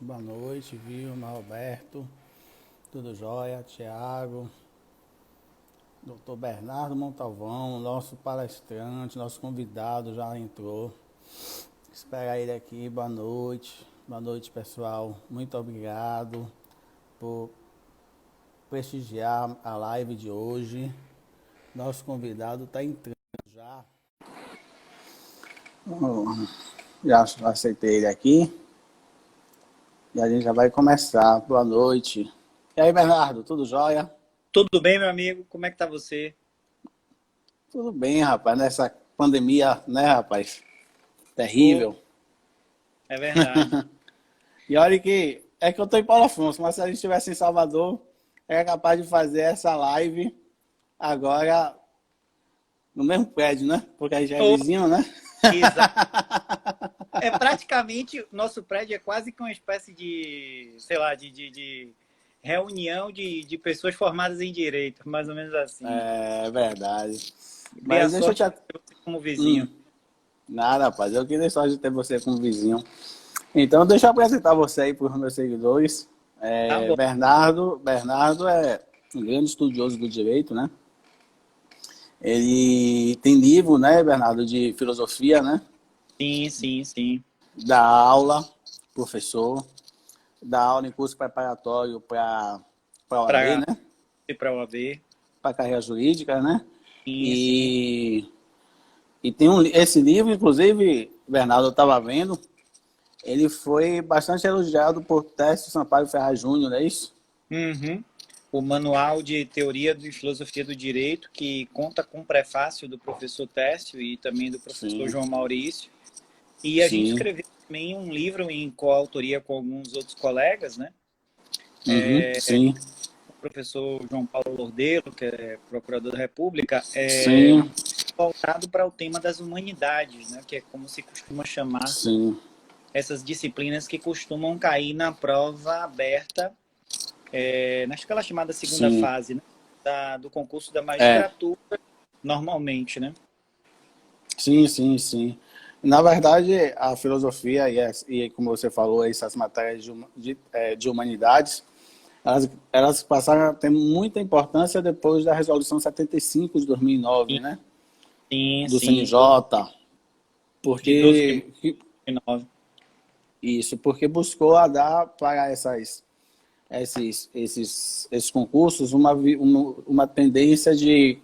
noite, Vilma, Roberto, tudo jóia, Tiago, Dr. Bernardo Montalvão, nosso palestrante, nosso convidado já entrou. Espera ele aqui, boa noite pessoal, muito obrigado por prestigiar a live de hoje. Nosso convidado está entrando já. Já aceitei ele aqui. E a gente já vai começar. Boa noite. E aí, Bernardo, tudo jóia? Tudo bem, meu amigo? Como é que tá você? Tudo bem, rapaz. Nessa pandemia, né, rapaz? Terrível. É verdade. E olha que eu tô em Paulo Afonso, mas se a gente estivesse em Salvador, era capaz de fazer essa live agora no mesmo prédio, né? Porque a gente é vizinho, né? Exato. É praticamente, nosso prédio é quase que uma espécie de, sei lá, de reunião de pessoas formadas em direito, mais ou menos assim. É verdade. Dei a Mas deixa eu sorte te... de ter você como vizinho. Nada, rapaz. Eu que dei sorte de ter você como vizinho. Então, deixa eu apresentar você aí para os meus seguidores. Tá bom. Bernardo é um grande estudioso do direito, né? Ele tem livro, né, Bernardo, de filosofia, né? Sim. Dá aula, professor, dá aula em curso preparatório para a OAB, Para né? ir para a OAB. Para carreira jurídica, né? Sim. E tem esse livro, inclusive, Bernardo, eu estava vendo, ele foi bastante elogiado por Técio Sampaio Ferraz Júnior, não é isso? Uhum. O Manual de Teoria de Filosofia do Direito, que conta com o prefácio do professor Técio e também do professor Sim, João Maurício. E a gente sim. escreveu também um livro em coautoria com alguns outros colegas, né? Sim, O professor João Paulo Lordelo, que é procurador da República, sim, voltado para o tema das humanidades, né? Que é como se costuma chamar sim. essas disciplinas que costumam cair na prova aberta, naquela chamada segunda Sim, fase, né? Do concurso da é, magistratura, normalmente, né? sim. Na verdade, a filosofia e como você falou, essas matérias de humanidades, elas passaram a ter muita importância depois da Resolução 75 de 2009, né? Do Sim, CNJ, de 12 de porque 2009. porque buscou a dar para esses concursos uma tendência de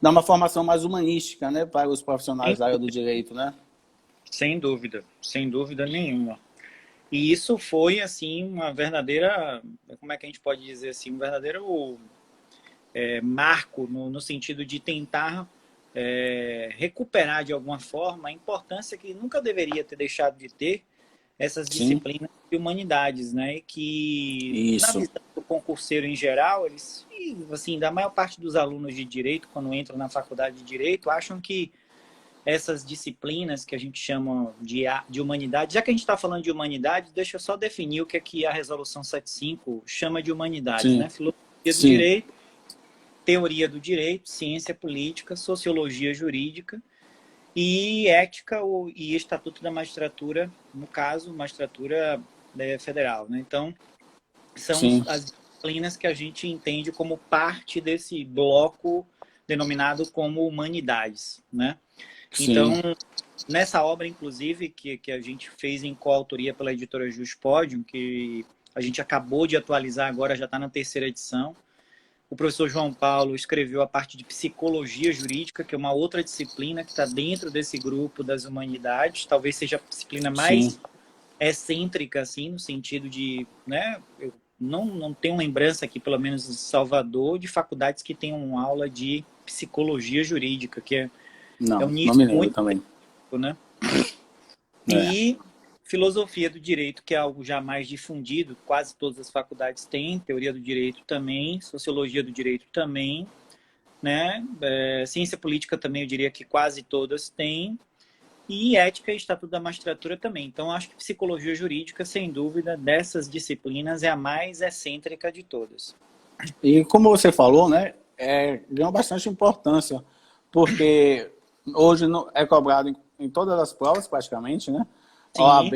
dar uma formação mais humanística, né, para os profissionais da área do direito, né? Sem dúvida nenhuma. E isso foi, assim, uma verdadeira, como é que a gente pode dizer assim, um verdadeiro marco no sentido de tentar recuperar de alguma forma a importância que nunca deveria ter deixado de ter essas Sim, disciplinas de humanidades, né? E que, na isso. visão do concurseiro em geral, eles, assim, da maior parte dos alunos de direito, quando entram na faculdade de direito, acham que essas disciplinas que a gente chama de humanidade, já que a gente está falando de humanidade, deixa eu só definir o que a Resolução 75 chama de humanidades, Sim, né? Filosofia do sim, direito, teoria do direito, ciência política, sociologia jurídica e ética e estatuto da magistratura, no caso, magistratura federal, né? Então, são sim, as disciplinas que a gente entende como parte desse bloco denominado como humanidades, né? Então, sim, nessa obra, inclusive, que a gente fez em coautoria pela editora Juspodium, que a gente acabou de atualizar agora, já está na terceira edição, o professor João Paulo escreveu a parte de psicologia jurídica, que é uma outra disciplina que está dentro desse grupo das humanidades, talvez seja a disciplina sim. mais excêntrica, assim, no sentido de, né, eu não tenho lembrança aqui, pelo menos em Salvador, de faculdades que tenham aula de psicologia jurídica, que é um Não nicho me lembro muito, também. né? É, E filosofia do direito, que é algo já mais difundido, quase todas as faculdades têm, teoria do direito também, sociologia do direito também, né? Ciência política também, eu diria que quase todas têm, e ética e estatuto da magistratura também. Então, acho que psicologia jurídica, sem dúvida, dessas disciplinas é a mais excêntrica de todas. e como você falou, né, ganhou bastante importância, porque hoje é cobrado em todas as provas, praticamente, né? Sim, OAB,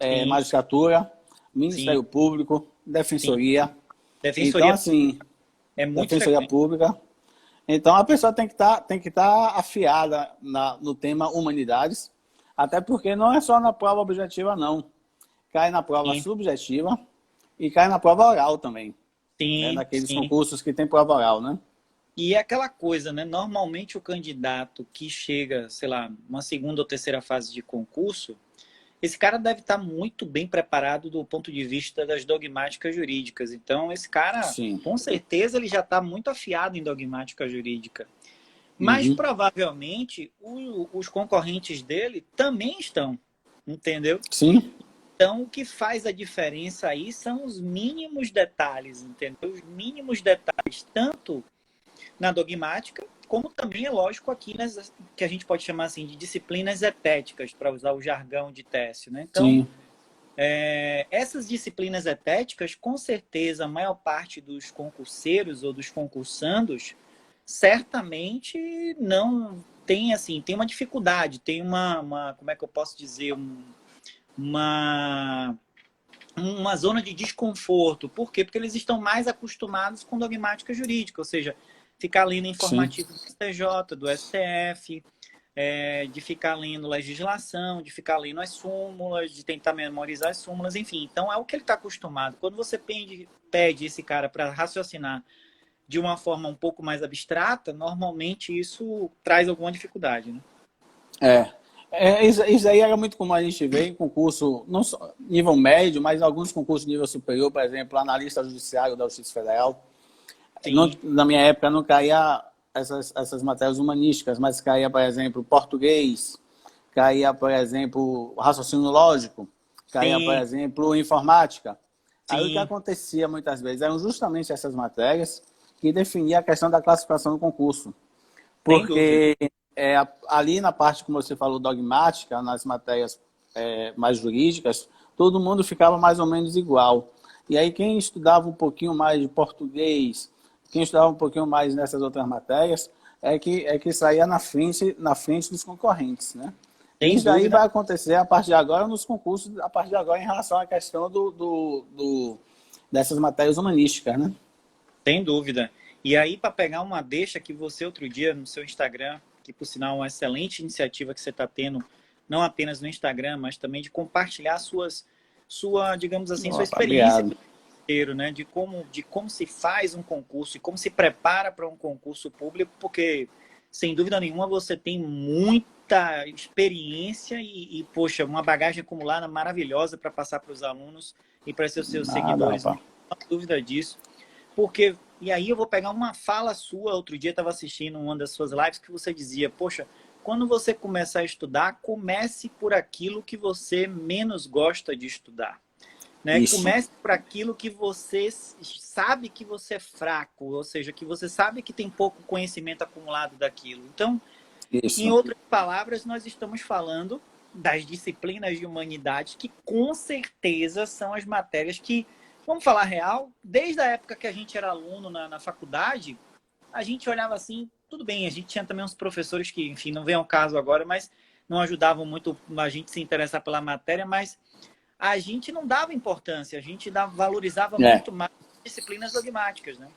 sim, magistratura. Ministério Sim, Público, sim. Defensoria. Então, Defensoria assim, é muito Defensoria frequente. Pública. Então, a pessoa tem que estar afiada no tema humanidades, até porque não é só na prova objetiva, não. Cai na prova Sim, subjetiva e cai na prova oral também, né? sim, Naqueles sim. concursos que tem prova oral, né? E é aquela coisa, né? Normalmente o candidato que chega, sei lá, uma segunda ou terceira fase de concurso, esse cara deve estar muito bem preparado do ponto de vista das dogmáticas jurídicas. Então, esse cara, Sim. com certeza, ele já está muito afiado em dogmática jurídica. Mas Uhum. provavelmente os concorrentes dele também estão, entendeu? Sim, Então, o que faz a diferença aí são os mínimos detalhes, entendeu? Os mínimos detalhes, tanto na dogmática, como também, é lógico, aqui nas que a gente pode chamar assim de disciplinas etéticas, para usar o jargão de Técio, né? Então, sim, essas disciplinas etéticas, com certeza, a maior parte dos concurseiros ou dos concursandos certamente não tem, assim, tem uma dificuldade, tem como é que eu posso dizer, uma, uma zona de desconforto. Por quê? Porque eles estão mais acostumados com dogmática jurídica, ou seja, ficar lendo sim. informativo do STJ, do STF, de ficar lendo legislação, de ficar lendo as súmulas, de tentar memorizar as súmulas, enfim. Então, é o que ele está acostumado. Quando você pede esse cara para raciocinar de uma forma um pouco mais abstrata, normalmente isso traz alguma dificuldade, né? É. Isso aí era muito comum a gente ver em concurso, não só nível médio, mas alguns concursos de nível superior, por exemplo, analista judiciário da Justiça Federal. Não, Sim, na minha época não caía essas matérias humanísticas, mas caía, por exemplo, português, caía, por exemplo, raciocínio lógico, caía, por sim, exemplo, informática. Aí o que sim, acontecia muitas vezes eram justamente essas matérias que definiam a questão da classificação do concurso. sem dúvida. Porque ali na parte, como você falou, dogmática, nas matérias mais jurídicas, todo mundo ficava mais ou menos igual. E aí quem estudava um pouquinho mais de português, quem estudava um pouquinho mais nessas outras matérias, é que saía na frente dos concorrentes, né? Sem Isso daí dúvida, vai acontecer a partir de agora nos concursos, a partir de agora em relação à questão dessas matérias humanísticas, né? sem dúvida. E aí, para pegar uma deixa que você outro dia no seu Instagram, que por sinal é uma excelente iniciativa que você está tendo, não apenas no Instagram, mas também de compartilhar digamos assim, sua Opa, experiência obrigado. com o inteiro, né? De como se faz um concurso e como se prepara para um concurso público, porque sem dúvida nenhuma você tem muita experiência poxa, uma bagagem acumulada maravilhosa para passar para os alunos e para seus Nada, seguidores. Não rapaz. há dúvida disso. Porque, e aí eu vou pegar uma fala sua, outro dia eu estava assistindo uma das suas lives que você dizia, poxa, quando você começar a estudar, comece por aquilo que você menos gosta de estudar. Né? Isso, Comece por aquilo que você sabe que você é fraco, ou seja, que você sabe que tem pouco conhecimento acumulado daquilo. Então, em isso. outras palavras, nós estamos falando das disciplinas de humanidade que com certeza são as matérias que, vamos falar real, desde a época que a gente era aluno na faculdade, a gente olhava assim, tudo bem, a gente tinha também uns professores que, enfim, não vem ao caso agora, mas não ajudavam muito a gente se interessar pela matéria, mas a gente não dava importância, a gente valorizava É. muito mais disciplinas dogmáticas, né?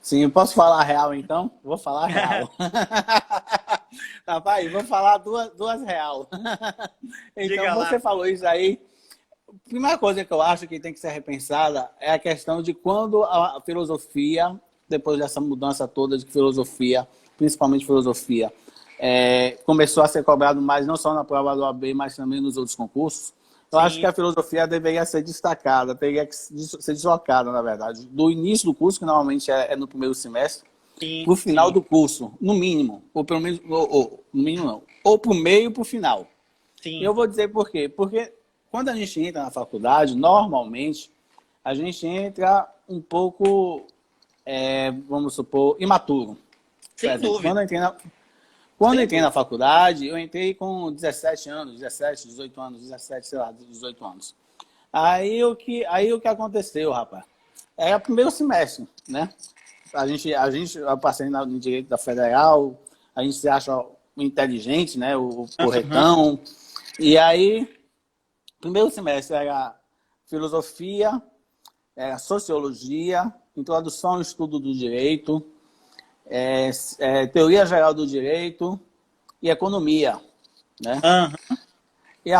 Sim, eu posso falar real então? Vou falar real. Rapaz, vou falar duas real. Então, Diga você lá. falou isso aí. A primeira coisa que eu acho que tem que ser repensada é a questão de quando a filosofia, depois dessa mudança toda de filosofia, principalmente filosofia, começou a ser cobrado mais não só na prova do OAB, mas também nos outros concursos. Eu acho que Sim, a filosofia deveria ser destacada, teria que ser deslocada, na verdade, do início do curso, que normalmente é no primeiro semestre, sim, para o final sim, do curso, no mínimo, ou pelo menos, no mínimo não, ou para o meio e para o final. sim, Eu vou dizer por quê. Porque quando a gente entra na faculdade, normalmente, a gente entra um pouco, vamos supor, imaturo. Por sem exemplo, dúvida, quando eu sem entrei na dúvida. faculdade, eu entrei com 17 anos, 17, 18 anos, 17, sei lá, 18 anos. Aí o que aconteceu, rapaz? Era o primeiro semestre, né? Eu passei no direito da federal, a gente se acha o inteligente, né? O Aham, porretão. E aí, primeiro semestre era filosofia, sociologia, introdução ao estudo do direito, teoria geral do direito e economia, né? Aham. E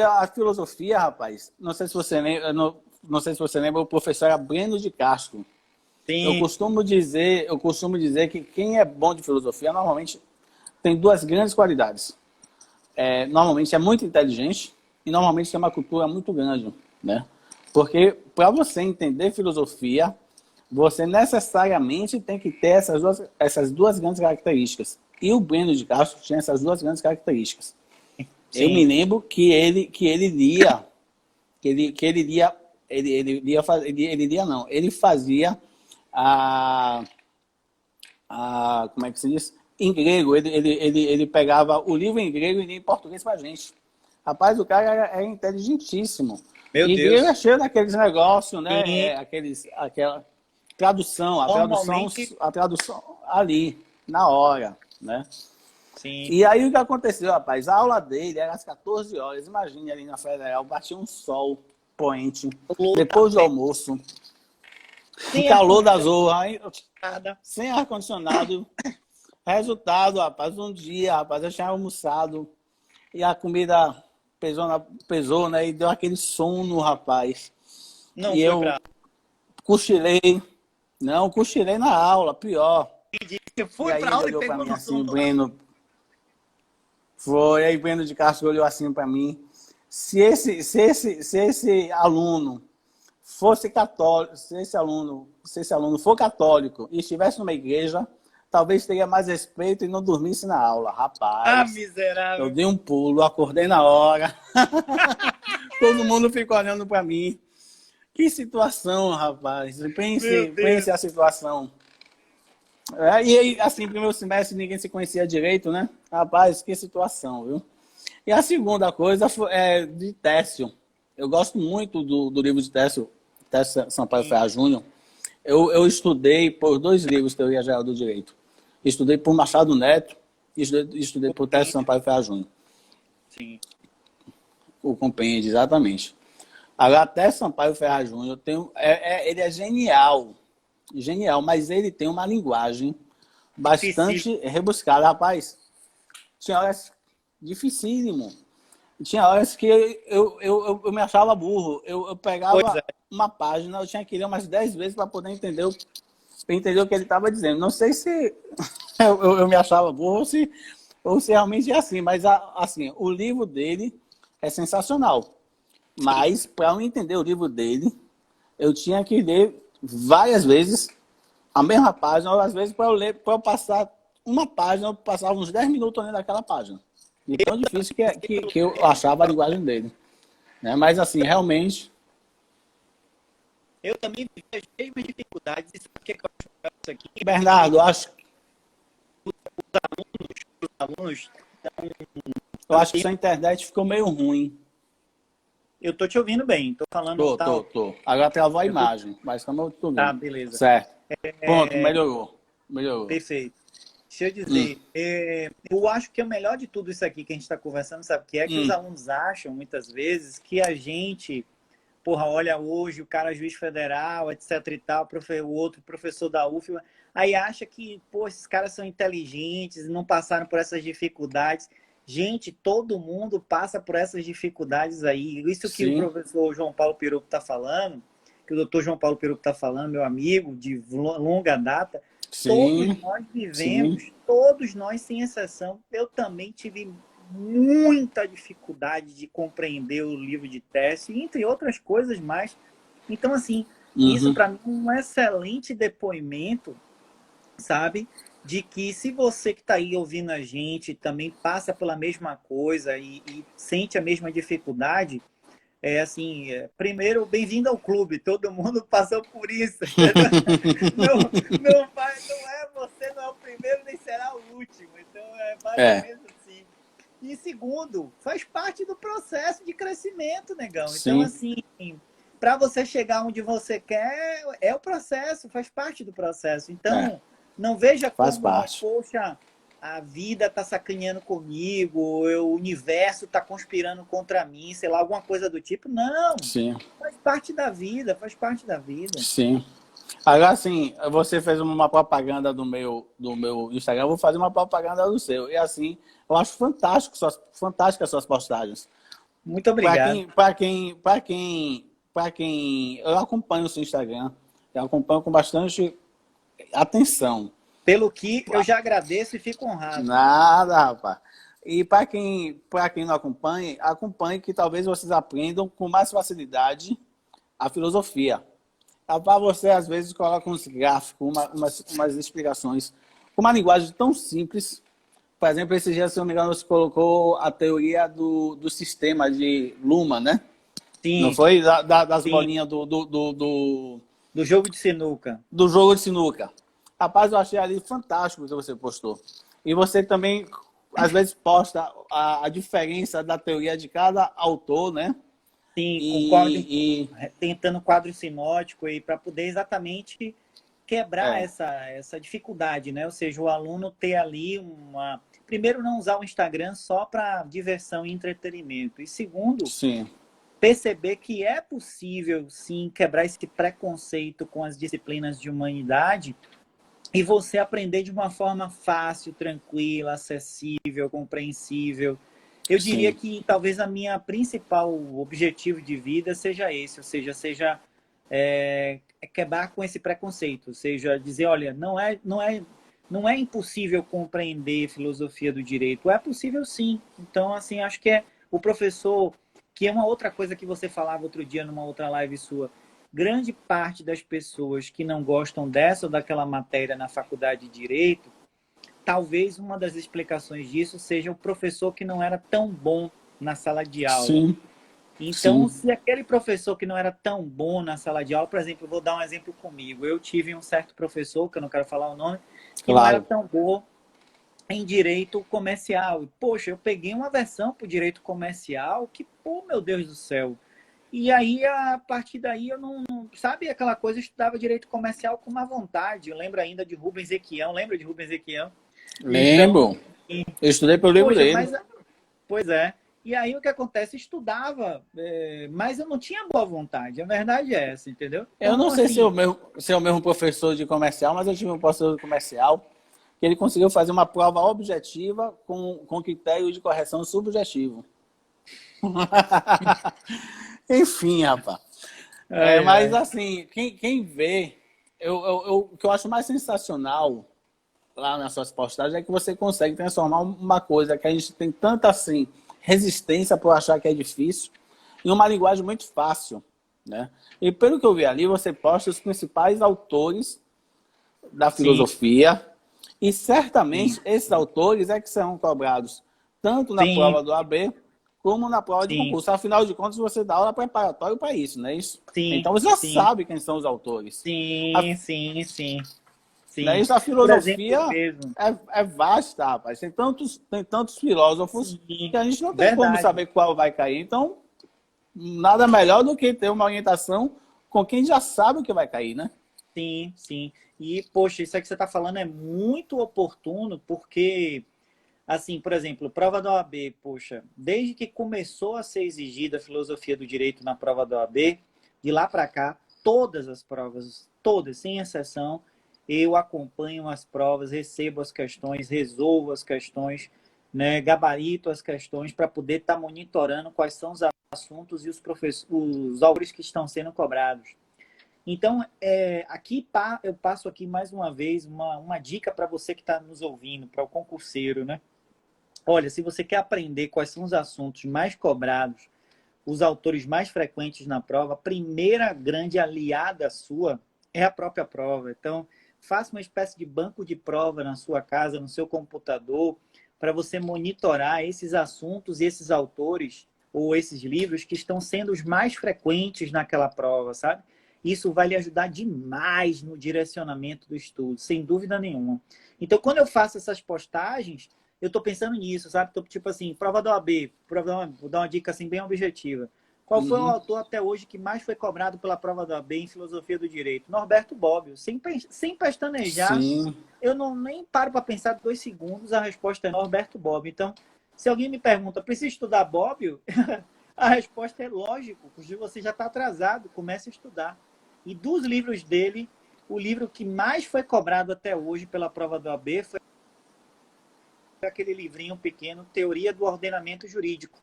a filosofia, rapaz, não sei se você lembra, não sei se você lembra, o professor era Breno de Castro. Eu Sim. costumo dizer que quem é bom de filosofia normalmente tem duas grandes qualidades. Normalmente é muito inteligente e normalmente tem uma cultura muito grande, né? Porque para você entender filosofia, você necessariamente tem que ter essas duas grandes características. E o Breno de Castro tinha essas duas grandes características. Eu me Sim. lembro que ele lia, ele fazia a, como é que se diz? Em grego, ele pegava o livro em grego e lia em português pra gente. Rapaz, o cara era inteligentíssimo. Meu E grego é Deus. cheio daqueles negócios, Sim. né? Aquela tradução, Normalmente, a tradução ali, na hora, né? sim. E aí o que aconteceu, rapaz? A aula dele era às 14 horas. Imagine ali na Federal, batia um sol poente, Luta, depois do almoço, um sem calor da zorra, hein? ar-condicionado. Sem ar-condicionado. Resultado, rapaz, um dia, rapaz, eu tinha almoçado e a comida pesou, né? E deu aquele sono, rapaz. Não E foi eu pra... cochilei. Não, cochilei na aula, pior. Você E foi aí pra ele aula e olhou para pegou mim no assim, sono lá. Breno, foi. Aí Breno de Castro olhou assim para mim. Se esse aluno fosse católico, se esse aluno for católico e estivesse numa igreja, talvez teria mais respeito e não dormisse na aula. Ah, Rapaz, eu miserável. dei um pulo, acordei na hora. Todo mundo ficou olhando para mim. Que situação, rapaz. Meu Pense Deus. a situação. E aí, assim, primeiro semestre ninguém se conhecia direito, né? Rapaz, que situação, viu? E a segunda coisa é de Técio. Eu gosto muito do livro de Técio, Técio Sampaio Sim. Ferreira Júnior. Eu estudei por dois livros, Teoria Geral do Direito. Estudei por Machado Neto e estudei por Técio Compende. Sampaio Ferreira Júnior. Sim. O compêndio, exatamente. Agora, Técio Sampaio Ferreira Júnior, ele é genial. Genial, mas ele tem uma linguagem Difícil. bastante rebuscada. Rapaz, tinha horas dificílimo. Tinha horas que eu me achava burro. Eu Pois pegava é. uma página, eu tinha que ler umas 10 vezes para poder entender o que ele estava dizendo. Não sei se eu me achava burro ou se realmente é assim, mas assim, o livro dele é sensacional. Sim. Mas, para eu entender o livro dele, eu tinha que ler várias vezes a mesma página, ou às vezes para eu passar uma página, eu passava uns 10 minutos lendo aquela página. E tão difícil que eu achava a linguagem dele. Né? Mas, assim, realmente. Eu também vivi as mesmas dificuldades. E sabe o que eu acho legal isso aqui? Que Bernardo, os alunos eu acho que também... sua internet ficou meio ruim. Eu tô te ouvindo bem. Tô falando tal. Tô. Agora travou a Eu tô... imagem, mas estamos ouvindo Tá, bem. beleza. Certo. Pronto, melhorou. Melhorou. Perfeito. Deixa eu Hum, dizer, eu acho que o melhor de tudo isso aqui que a gente está conversando, sabe o que é? Que os hum. alunos acham, muitas vezes, que a gente, porra, olha hoje, o cara é juiz federal, etc e tal, o outro professor da UFBA, aí acha que, pô, esses caras são inteligentes, não passaram por essas dificuldades. Gente, todo mundo passa por essas dificuldades aí. Isso que o Sim, professor João Paulo Peruco está falando, que o doutor João Paulo Peruco está falando, meu amigo de longa data, todos sim, nós sim. vivemos, todos nós, sem exceção. Eu também tive muita dificuldade de compreender o livro de Técio, entre outras coisas mais. Então, assim, isso Uhum. para mim é um excelente depoimento, sabe? De que se você que está aí ouvindo a gente também passa pela mesma coisa e sente a mesma dificuldade, primeiro, bem-vindo ao clube, todo mundo passou por isso. Não, não é você, não é o primeiro, nem será o último. Então, é mais ou É, menos assim. E segundo, faz parte do processo de crescimento, negão. Então, sim, assim, para você chegar onde você quer, é o processo, faz parte do processo. é, Então, não veja faz como, parte. poxa, a vida tá sacaneando comigo, o universo tá conspirando contra mim, sei lá, alguma coisa do tipo. Não, Sim, faz parte da vida, faz parte da vida. sim. Agora, assim, você fez uma propaganda do meu Instagram, eu vou fazer uma propaganda do seu. E, assim, eu acho fantástico, fantásticas as suas postagens. Muito Para obrigado. quem, para quem, para quem, para quem... Eu acompanho o seu Instagram, eu acompanho com bastante atenção. Pelo que eu já agradeço e fico honrado. Nada, rapaz. E para quem não acompanha, acompanhe que talvez vocês aprendam com mais facilidade a filosofia. Para você, às vezes, coloca uns gráficos, umas explicações com uma linguagem tão simples. Por exemplo, esse dia, se não me engano, você colocou a teoria do sistema de Luhmann, né? Não Sim, foi? Das sim. bolinhas Do jogo de sinuca. do jogo de sinuca. Rapaz, eu achei ali fantástico o que você postou. E você também, às vezes, posta a diferença da teoria de cada autor, né? Sim, concordo. E Tentando quadro sinótico aí para poder exatamente quebrar é, essa dificuldade, né? Ou seja, o aluno ter ali uma. Primeiro, não usar o Instagram só para diversão e entretenimento. E segundo, sim, perceber que é possível, sim, quebrar esse preconceito com as disciplinas de humanidade e você aprender de uma forma fácil, tranquila, acessível, compreensível. Eu diria sim, que talvez a minha principal objetivo de vida seja esse, ou seja, quebrar com esse preconceito, ou seja, dizer, olha, não é impossível compreender filosofia do direito, é possível sim. Então, assim, acho que é o professor, que é uma outra coisa que você falava outro dia numa outra live sua, grande parte das pessoas que não gostam dessa ou daquela matéria na faculdade de direito, talvez uma das explicações disso seja o professor que não era tão bom na sala de aula. sim, Então, sim, se aquele professor que não era tão bom na sala de aula, por exemplo, eu vou dar um exemplo comigo. Eu tive um certo professor, que eu não quero falar o nome, que não era claro. tão bom em direito comercial. E, poxa, eu peguei uma versão para o direito comercial que, pô, meu Deus do céu. E aí, a partir daí, eu sabe aquela coisa, eu estudava direito comercial com uma vontade. Eu lembro ainda de Rubens Equião, lembra de Rubens Equião? Então, Lembro. Eu estudei pelo livro poxa, dele. mas pois é. E aí o que acontece? Estudava, mas eu não tinha boa vontade. A verdade é essa, entendeu? Eu não Então, sei assim, se é o mesmo professor de comercial, mas eu tive um professor de comercial que ele conseguiu fazer uma prova objetiva com critério de correção subjetivo. Enfim, rapaz. ai, Mas, ai. assim, quem vê, o que eu acho mais sensacional lá nas suas postagens é que você consegue transformar uma coisa que a gente tem tanta, assim, resistência por achar que é difícil em uma linguagem muito fácil, né? E pelo que eu vi ali, você posta os principais autores da Sim, filosofia e sim, certamente esses autores é que serão cobrados tanto na sim, prova do AB como na prova de sim, concurso. Afinal de contas, você dá aula preparatória para isso, não é isso? sim, Então você já sim, sabe quem são os autores. A, sim, sim, sim, não é sim. isso? A Por exemplo filosofia mesmo. é vasta, rapaz. Tem tantos filósofos Sim, que a gente não tem como verdade. saber qual vai cair. Então, nada melhor do que ter uma orientação com quem já sabe o que vai cair, né? Sim, sim. E, poxa, isso aí que você está falando é muito oportuno, porque assim, por exemplo, prova da OAB, poxa, desde que começou a ser exigida a filosofia do direito na prova da OAB, de lá para cá, todas as provas, todas, sem exceção, eu acompanho as provas, recebo as questões, resolvo as questões, né, gabarito as questões para poder estar monitorando quais são os assuntos e os autores que estão sendo cobrados. Então, aqui eu passo aqui mais uma vez uma dica para você que está nos ouvindo, para o concurseiro, né? Olha, se você quer aprender quais são os assuntos mais cobrados, os autores mais frequentes na prova, a primeira grande aliada sua é a própria prova. Então, faça uma espécie de banco de prova na sua casa, no seu computador, para você monitorar esses assuntos e esses autores ou esses livros que estão sendo os mais frequentes naquela prova, sabe? Isso vai lhe ajudar demais no direcionamento do estudo, sem dúvida nenhuma. Então, quando eu faço essas postagens, eu estou pensando nisso, sabe? Tô, tipo assim, prova da OAB, vou dar uma dica assim bem objetiva. Qual foi o autor até hoje que mais foi cobrado pela prova da OAB em filosofia do direito? Norberto Bobbio. Sem pestanejar, Sim. eu nem paro para pensar 2 segundos, a resposta é Norberto Bobbio. Então, se alguém me pergunta, precisa estudar Bobbio? A resposta é lógico, porque você já está atrasado, comece a estudar. E dos livros dele, o livro que mais foi cobrado até hoje pela prova da OAB foi aquele livrinho pequeno, Teoria do Ordenamento Jurídico.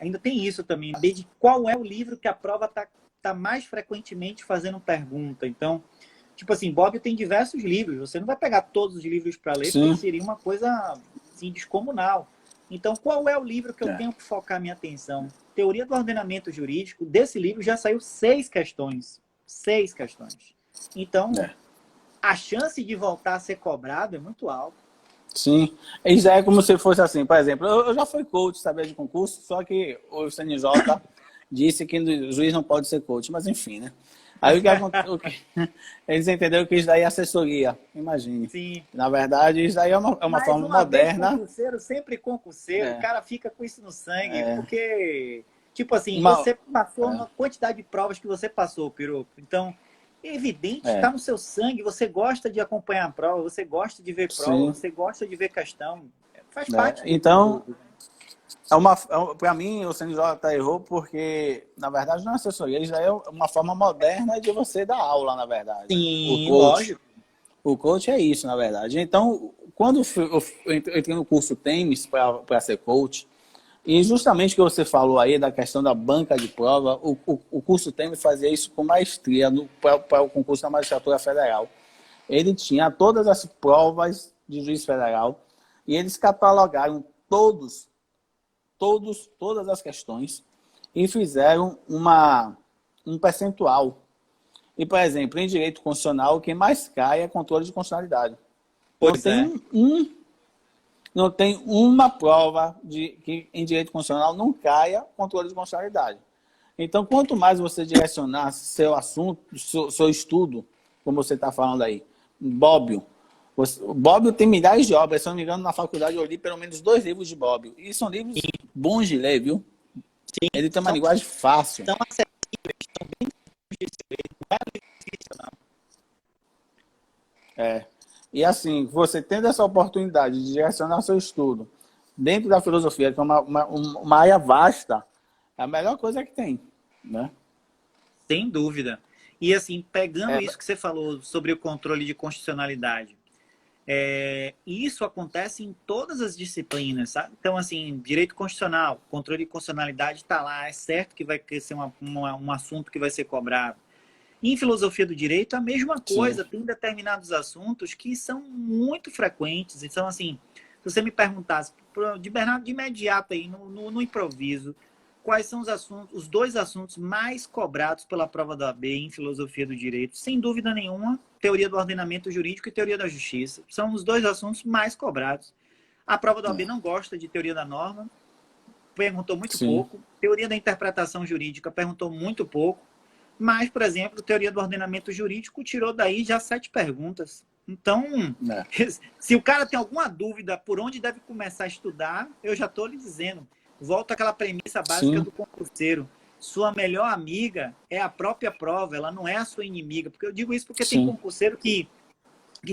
Ainda tem isso também, de qual é o livro que a prova tá mais frequentemente fazendo pergunta. Então, tipo assim, Bobbio tem diversos livros, você não vai pegar todos os livros para ler, porque seria uma coisa assim, descomunal. Então, qual é o livro que eu tenho que focar minha atenção? Teoria do Ordenamento Jurídico, desse livro já saiu 6 questões. 6 questões. Então, a chance de voltar a ser cobrado é muito alta. Sim, isso é como se fosse assim, por exemplo, eu já fui coach, sabia, de concurso, só que o CNJ disse que o juiz não pode ser coach, mas enfim, né? Aí eles entenderam que isso daí é assessoria, imagine. Sim. Na verdade, isso daí é uma forma moderna. Concurseiro, sempre concurseiro, o cara fica com isso no sangue, porque, tipo assim, Uma... você passou uma quantidade de provas que você passou, Piroco. Então, é evidente, está no seu sangue, você gosta de acompanhar a prova, você gosta de ver prova, você gosta de ver questão, faz parte. Então, para mim, o CNJ errou porque, na verdade, não é assessoria, isso é uma forma moderna de você dar aula, na verdade. Sim, lógico. O coach é isso, na verdade. Então, quando eu entrei no curso TEMES para ser coach, e justamente o que você falou aí da questão da banca de prova, o curso TEMES fazia isso com maestria para o concurso da Magistratura Federal. Ele tinha todas as provas de juiz federal e eles catalogaram todas as questões e fizeram um percentual. E, por exemplo, em direito constitucional, o que mais cai é controle de constitucionalidade. Não tem uma prova que em direito constitucional não caia controle de constitucionalidade. Então, quanto mais você direcionar seu assunto, seu estudo, como você está falando aí, Bobbio tem milhares de obras, se não me engano, na faculdade eu li pelo menos 2 livros de Bobbio. E são livros bons de ler, viu? Sim. Ele tem uma linguagem fácil. São acessíveis, são bem difíceis, não é difícil, não. E assim, você tendo essa oportunidade de direcionar seu estudo dentro da filosofia, que é uma área vasta, é a melhor coisa que tem, né? Sem dúvida. E assim, pegando isso que você falou sobre o controle de constitucionalidade, isso acontece em todas as disciplinas, sabe? Então, assim, direito constitucional, controle de constitucionalidade está lá, é certo que vai ser um assunto que vai ser cobrado. Em filosofia do direito, a mesma coisa. Sim. Tem determinados assuntos que são muito frequentes. Então, assim, se você me perguntasse, de imediato aí, no improviso, quais são os 2 assuntos mais cobrados pela prova da OAB em filosofia do direito? Sem dúvida nenhuma, teoria do ordenamento jurídico e teoria da justiça. São os 2 assuntos mais cobrados. A prova da OAB não gosta de teoria da norma, perguntou muito pouco. Teoria da interpretação jurídica perguntou muito pouco. Mas, por exemplo, teoria do ordenamento jurídico tirou daí já 7 perguntas. Então, se o cara tem alguma dúvida por onde deve começar a estudar, eu já estou lhe dizendo. Volta àquela premissa básica do concurseiro. Sua melhor amiga é a própria prova, ela não é a sua inimiga. Porque eu digo isso porque tem concurseiro que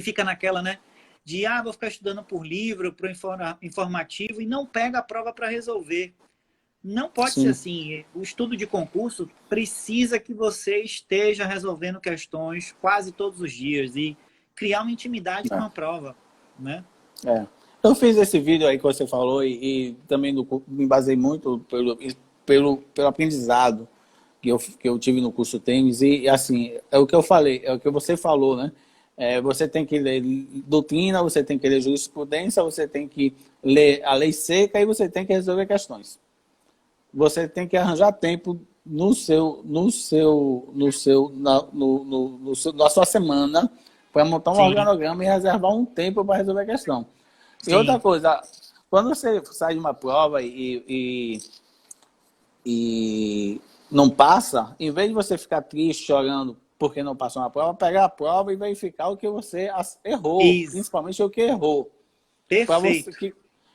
fica naquela, né? De, vou ficar estudando por livro, por informativo, e não pega a prova para resolver. Não pode ser assim. O estudo de concurso precisa que você esteja resolvendo questões quase todos os dias e criar uma intimidade com a prova, né? Eu fiz esse vídeo aí que você falou e também me basei muito pelo aprendizado que eu tive no curso TEMES e, assim, é o que eu falei, é o que você falou, né? Você tem que ler doutrina, você tem que ler jurisprudência, você tem que ler a lei seca e você tem que resolver questões. Você tem que arranjar tempo na sua semana para montar um organograma e reservar um tempo para resolver a questão. E outra coisa, quando você sai de uma prova e não passa, em vez de você ficar triste, chorando porque não passou na prova, pegar a prova e verificar o que você errou, principalmente o que errou. Perfeito.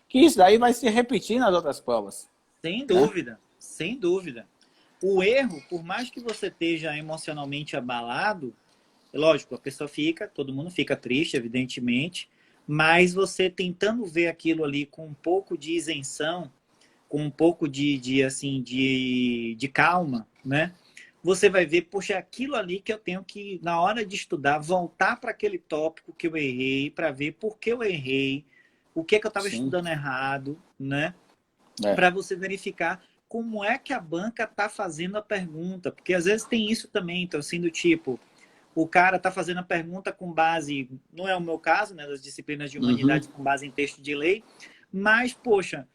Que isso daí vai se repetir nas outras provas. Sem dúvida, sem dúvida. o erro, por mais que você esteja emocionalmente abalado, lógico, a pessoa fica, todo mundo fica triste, evidentemente, mas você tentando ver aquilo ali com um pouco de isenção, com um pouco de calma, né? Você vai ver, poxa, é aquilo ali que eu tenho que, na hora de estudar, voltar para aquele tópico que eu errei, para ver por que eu errei, o que é que eu estava Sim. estudando errado, né? É. Para você verificar como é que a banca está fazendo a pergunta. Porque às vezes tem isso também, então, assim, do tipo, o cara está fazendo a pergunta com base, não é o meu caso, né, das disciplinas de humanidades com base em texto de lei, mas, poxa,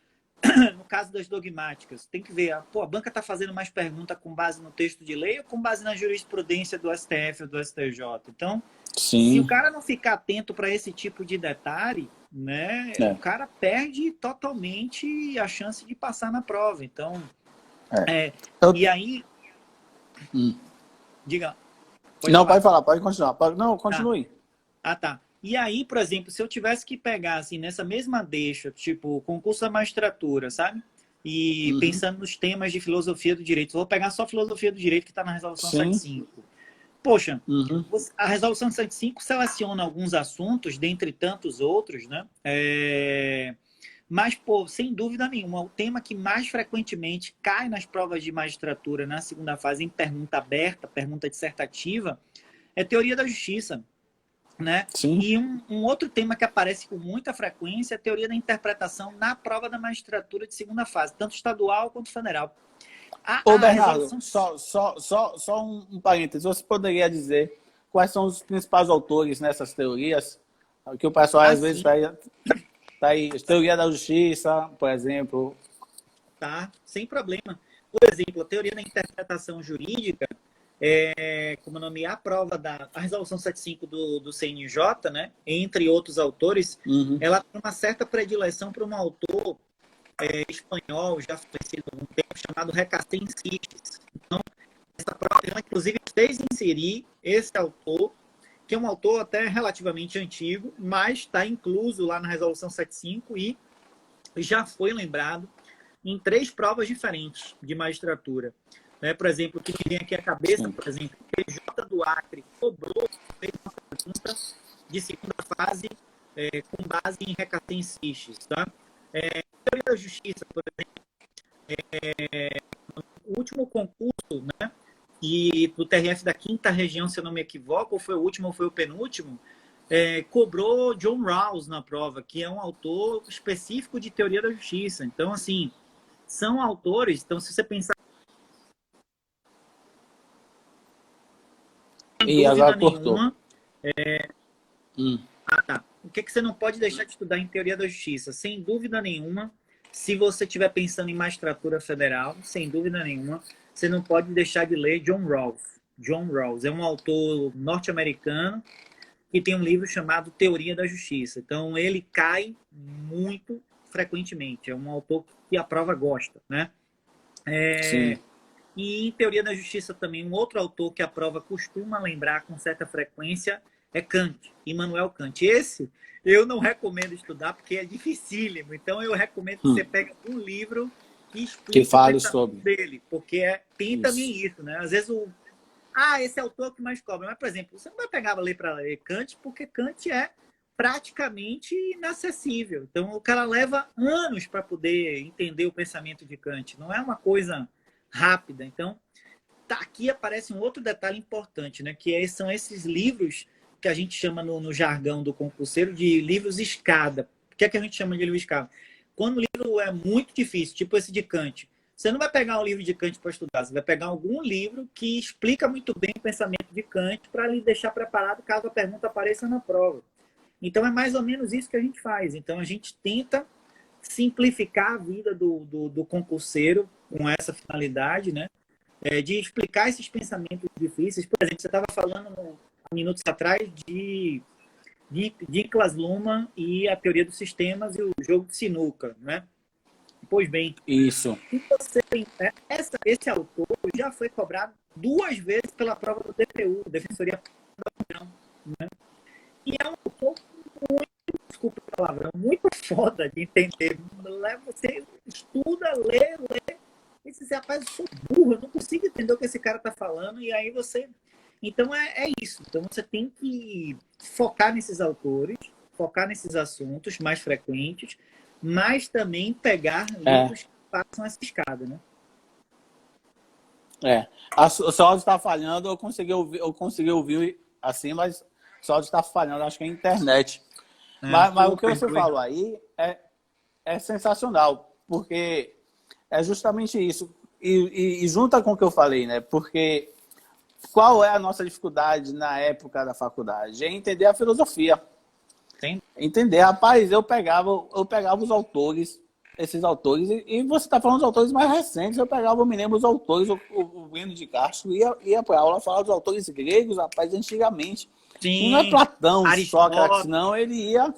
no caso das dogmáticas, tem que ver, a banca está fazendo mais pergunta com base no texto de lei ou com base na jurisprudência do STF ou do STJ? Então, se o Sim. cara não ficar atento para esse tipo de detalhe, né, o cara perde totalmente a chance de passar na prova. Então, e aí, diga, pode Não, falar. pode falar, pode continuar. Não, Tá. continue. Tá. E aí, por exemplo, se eu tivesse que pegar, assim, nessa mesma deixa, tipo, concurso da magistratura, sabe? E pensando nos temas de filosofia do direito, vou pegar só filosofia do direito que está na resolução Sim. 75. Poxa, a resolução 75 seleciona alguns assuntos, dentre tantos outros, né? Mas, pô, sem dúvida nenhuma, o tema que mais frequentemente cai nas provas de magistratura na segunda fase em pergunta aberta, pergunta dissertativa, é teoria da justiça. Né? Sim. E um outro tema que aparece com muita frequência é a teoria da interpretação na prova da magistratura de segunda fase, tanto estadual quanto federal. Ô, Bernardo, só um parênteses. Você poderia dizer quais são os principais autores nessas teorias? Que o pessoal às vezes tá aí, teoria da justiça, por exemplo. Tá, sem problema. Por exemplo, a teoria da interpretação jurídica, como nomear a prova a resolução 75 do CNJ, né, entre outros autores, ela tem uma certa predileção para um autor espanhol, já falecido há algum tempo, chamado Recastem Siches. Então, essa prova, ela inclusive fez inserir esse autor, que é um autor até relativamente antigo, mas está incluso lá na resolução 75 e já foi lembrado em 3 provas diferentes de magistratura. Né? Por exemplo, o que me vem aqui à cabeça, por exemplo, o PJ do Acre cobrou, fez uma pergunta de segunda fase com base em Recastem Siches. Tá? Teoria da Justiça, por exemplo, o último concurso, né, e do TRF da 5ª região, se eu não me equivoco, ou foi o último ou foi o penúltimo, cobrou John Rawls na prova, que é um autor específico de teoria da justiça. Então, assim, são autores, então se você pensar sem dúvida nenhuma... tá. O que você não pode deixar de estudar em teoria da justiça? Sem dúvida nenhuma, se você estiver pensando em magistratura federal, sem dúvida nenhuma, você não pode deixar de ler John Rawls. John Rawls é um autor norte-americano que tem um livro chamado Teoria da Justiça. Então, ele cai muito frequentemente. É um autor que a prova gosta, né? E em Teoria da Justiça também, um outro autor que a prova costuma lembrar com certa frequência é Kant, Immanuel Kant. Esse eu não recomendo estudar porque é dificílimo. Então eu recomendo que você pegue um livro que explique o pensamento dele, porque tem também isso, né? Às vezes esse é o autor que mais cobra. Mas, por exemplo, você não vai pegar para ler Kant porque Kant é praticamente inacessível. Então o cara leva anos para poder entender o pensamento de Kant. Não é uma coisa rápida. Então, aqui aparece um outro detalhe importante, né? Que são esses livros que a gente chama no jargão do concurseiro de livros escada. O que é que a gente chama de livro escada? Quando o livro é muito difícil, tipo esse de Kant, você não vai pegar um livro de Kant para estudar, você vai pegar algum livro que explica muito bem o pensamento de Kant para lhe deixar preparado caso a pergunta apareça na prova. Então, é mais ou menos isso que a gente faz. Então, a gente tenta simplificar a vida do concurseiro com essa finalidade, né? De explicar esses pensamentos difíceis. Por exemplo, você estava falando há minutos atrás de Niklas Luhmann e a teoria dos sistemas e o jogo de sinuca, né? Pois bem, isso. Esse autor já foi cobrado 2 vezes pela prova do DPU, Defensoria Pública, né? E é um autor muito, desculpa o palavrão, muito foda de entender. Você estuda, lê, e você, rapaz, eu sou burro, eu nunca consigo entender o que esse cara está falando, e aí você... Então, é isso. Então, você tem que focar nesses autores, focar nesses assuntos mais frequentes, mas também pegar livros que passam essa escada, né? O seu áudio está falhando, eu consegui ouvir assim, mas o seu áudio está falhando, acho que é a internet. Mas o que você falou aí é sensacional, porque é justamente isso. E junta com o que eu falei, né? Porque qual é a nossa dificuldade na época da faculdade? É entender a filosofia. Sim. Entender, rapaz, eu pegava os autores, esses autores, e você está falando dos autores mais recentes, eu me lembro, os autores, o Breno de Castro ia para a aula falar dos autores gregos, rapaz, antigamente. Sim. E não é Platão, Aristóteles. Sócrates, não, ele ia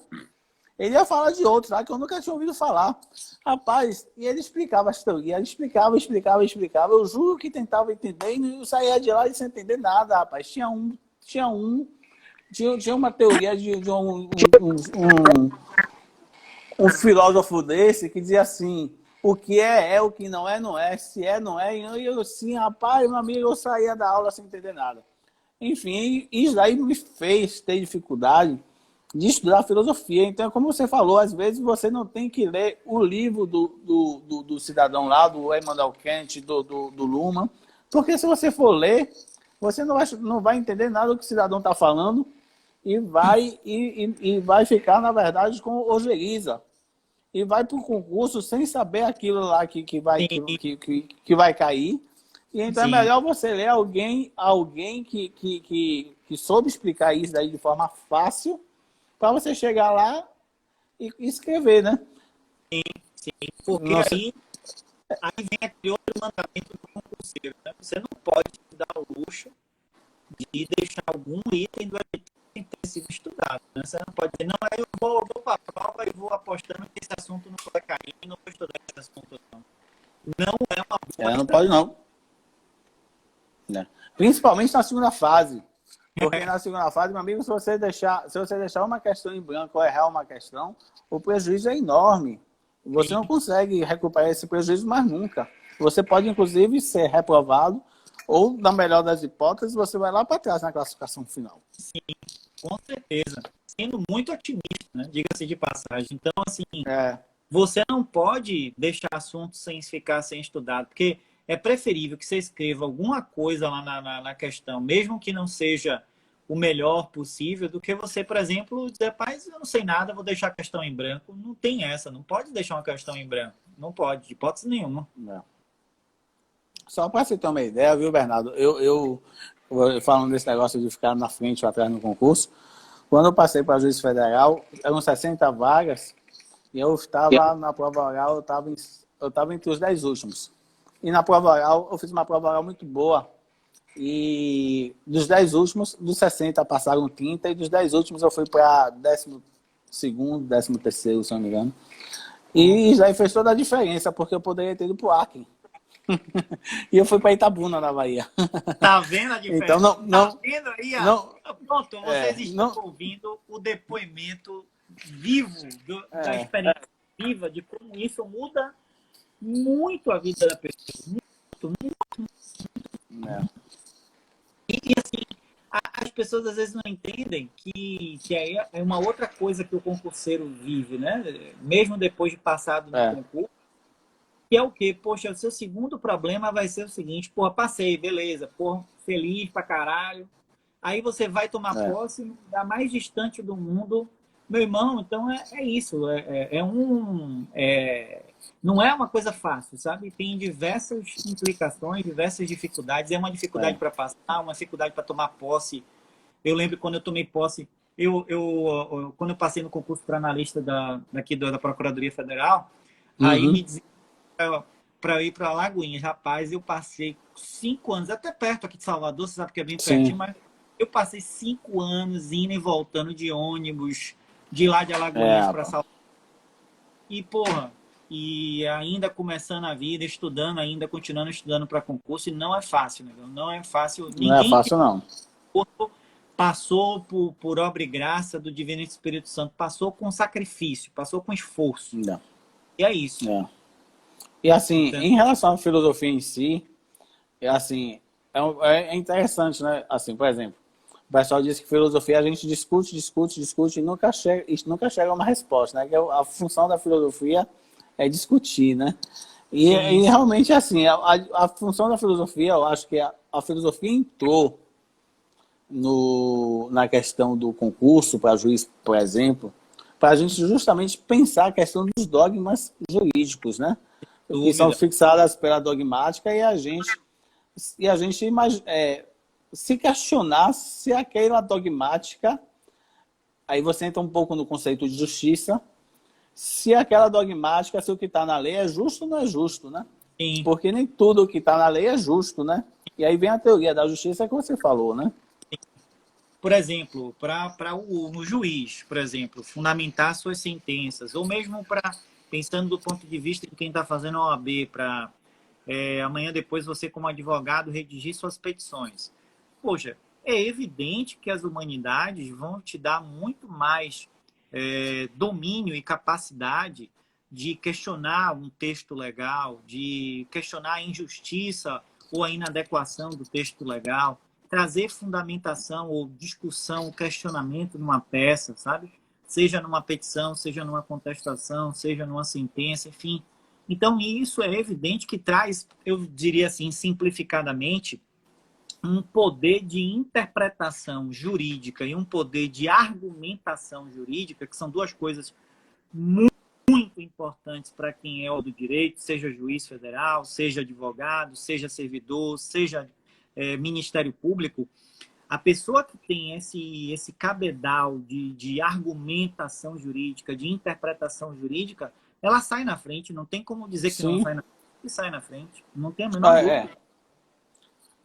falar de outros, lá que eu nunca tinha ouvido falar. Rapaz, e ele explicava as teorias, ele explicava. Eu juro que tentava entender e não saía de lá sem entender nada, rapaz. Tinha uma teoria de um filósofo desse que dizia assim: o que é, o que não é, se é, não é. E eu assim, rapaz, meu amigo, eu saía da aula sem entender nada. Enfim, isso aí me fez ter dificuldade de estudar filosofia. Então, como você falou, às vezes você não tem que ler o livro do cidadão lá, do Immanuel Kant, do Luhmann, porque se você for ler, você não vai entender nada do que o cidadão está falando e vai ficar, na verdade, com ojeriza. E vai para o concurso sem saber aquilo lá que vai cair. E então Sim. É melhor você ler alguém que soube explicar isso daí de forma fácil, para você chegar lá e escrever, né? Sim. Porque aí vem aquele outro mandamento do concurseiro, né? Você não pode dar o luxo de deixar algum item do EBT sem ter sido estudado, né? Você não pode dizer, não, eu vou para a prova e vou apostando que esse assunto não vai cair, não vou estudar esse assunto, não. Não é uma boa. Não pode, não. Principalmente na segunda fase. Porque na segunda fase, meu amigo, se você deixar uma questão em branco ou errar uma questão, o prejuízo é enorme. Você não consegue recuperar esse prejuízo mais nunca. Você pode, inclusive, ser reprovado ou, na melhor das hipóteses, você vai lá para trás na classificação final. Sim, com certeza. Sendo muito otimista, né? Diga-se de passagem. Então, assim, você não pode deixar assuntos sem ficar sem estudado, porque é preferível que você escreva alguma coisa lá na questão, mesmo que não seja o melhor possível, do que você, por exemplo, dizer, rapaz, eu não sei nada, vou deixar a questão em branco. Não tem essa, não pode deixar uma questão em branco. Não pode, de hipótese nenhuma. Não. Só para você ter uma ideia, viu, Bernardo? Eu falando desse negócio de ficar na frente ou atrás no concurso, quando eu passei para juiz federal, eram 60 vagas, e eu estava na prova oral, eu estava entre os 10 últimos. E na prova oral, eu fiz uma prova oral muito boa. E dos 10 últimos, dos 60 passaram 30, e dos 10 últimos eu fui para 12º, 13º, se não me engano. E isso aí fez toda a diferença, porque eu poderia ter ido para o Acre. E eu fui para Itabuna, na Bahia. Tá vendo a diferença? Então, tá vendo aí? Pronto, vocês estão ouvindo o depoimento vivo da experiência viva de como isso muda muito a vida da pessoa. Muito. E assim, as pessoas às vezes não entendem que aí é uma outra coisa que o concurseiro vive, né? Mesmo depois de passado no concurso, que é o quê? Poxa, o seu segundo problema vai ser o seguinte: porra, passei, beleza, porra, feliz pra caralho. Aí você vai tomar posse no lugar mais distante do mundo. Meu irmão, então é isso. Não é uma coisa fácil, sabe? Tem diversas implicações, diversas dificuldades. É uma dificuldade para passar, uma dificuldade para tomar posse. Eu lembro quando eu tomei posse, quando eu passei no concurso para analista daqui da Procuradoria Federal, aí me dizia para ir para Alagoinhas. Rapaz, eu passei 5 anos, até perto aqui de Salvador, você sabe que é bem pertinho, mas eu passei 5 anos indo e voltando de ônibus, de lá de Alagoinhas para Salvador. E, porra, e ainda começando a vida, estudando ainda, continuando estudando para concurso, e não é fácil, né? Não é fácil. Não é fácil, não. Passou por obra e graça do Divino Espírito Santo, passou com sacrifício, passou com esforço. Não. E é isso. E assim, em relação à filosofia em si, assim, é interessante, né? Assim, por exemplo, o pessoal diz que filosofia a gente discute, discute, discute e nunca chega a uma resposta, né? Que a função da filosofia é discutir, né? Sim, E realmente, assim, a função da filosofia, eu acho que a filosofia entrou na questão do concurso para juiz, por exemplo, para a gente justamente pensar a questão dos dogmas jurídicos, né? Que são dúvida. fixadas pela dogmática e a gente se questionar se aquela dogmática, aí você entra um pouco no conceito de justiça, se aquela dogmática, se o que está na lei é justo ou não é justo, né? Sim. Porque nem tudo o que está na lei é justo, né? E aí vem a teoria da justiça que você falou, né? Por exemplo, para o juiz, por exemplo, fundamentar suas sentenças, ou mesmo para, pensando do ponto de vista de quem está fazendo a OAB, para amanhã depois você, como advogado, redigir suas petições. Poxa, é evidente que as humanidades vão te dar muito mais domínio e capacidade de questionar um texto legal, de questionar a injustiça ou a inadequação do texto legal, trazer fundamentação ou discussão, questionamento numa peça, sabe? Seja numa petição, seja numa contestação, seja numa sentença, enfim. Então, isso é evidente que traz, eu diria assim, simplificadamente, um poder de interpretação jurídica e um poder de argumentação jurídica, que são duas coisas muito importantes para quem é do direito, seja juiz federal, seja advogado, seja servidor, seja Ministério Público. A pessoa que tem esse cabedal de argumentação jurídica, de interpretação jurídica, ela sai na frente. Não tem como dizer que não Sim. sai na frente. E sai na frente. Não tem a menor dúvida.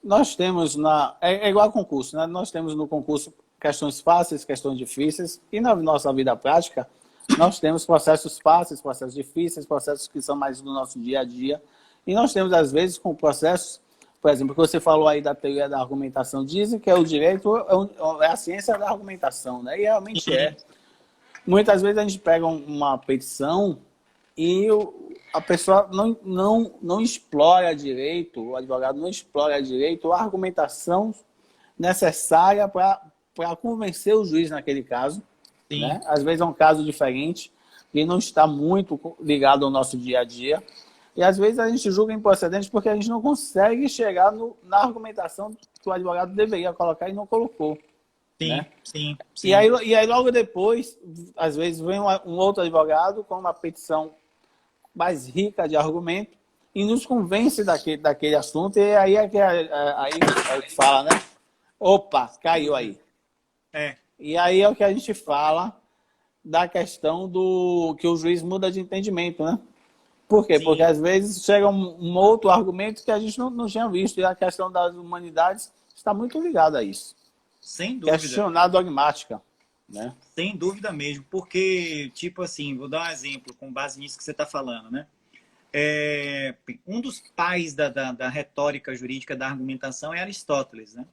Nós temos é igual a concurso, né? Nós temos no concurso questões fáceis, questões difíceis, e na nossa vida prática nós temos processos fáceis, processos difíceis, processos que são mais do nosso dia a dia, e nós temos às vezes com processos, por exemplo, que você falou aí da teoria da argumentação, dizem que é o direito, é a ciência da argumentação, né? E realmente é. Muitas vezes a gente pega uma petição e a pessoa não explora direito, o advogado não explora direito a argumentação necessária para convencer o juiz naquele caso. Sim. Né? Às vezes é um caso diferente e não está muito ligado ao nosso dia a dia. E às vezes a gente julga improcedente porque a gente não consegue chegar na argumentação que o advogado deveria colocar e não colocou. Sim, Né? sim, sim. E aí logo depois, às vezes, vem um outro advogado com uma petição mais rica de argumento e nos convence daquele assunto, e aí é que fala, né? Opa, caiu aí. E aí é o que a gente fala da questão do que o juiz muda de entendimento, né? Por quê? Sim. Porque às vezes chega um outro argumento que a gente não tinha visto, e a questão das humanidades está muito ligada a isso. Sem dúvida. Questionar a dogmática. Né? Sem dúvida mesmo, porque, tipo assim, vou dar um exemplo com base nisso que você está falando, né? Um dos pais da retórica jurídica da argumentação é Aristóteles, né?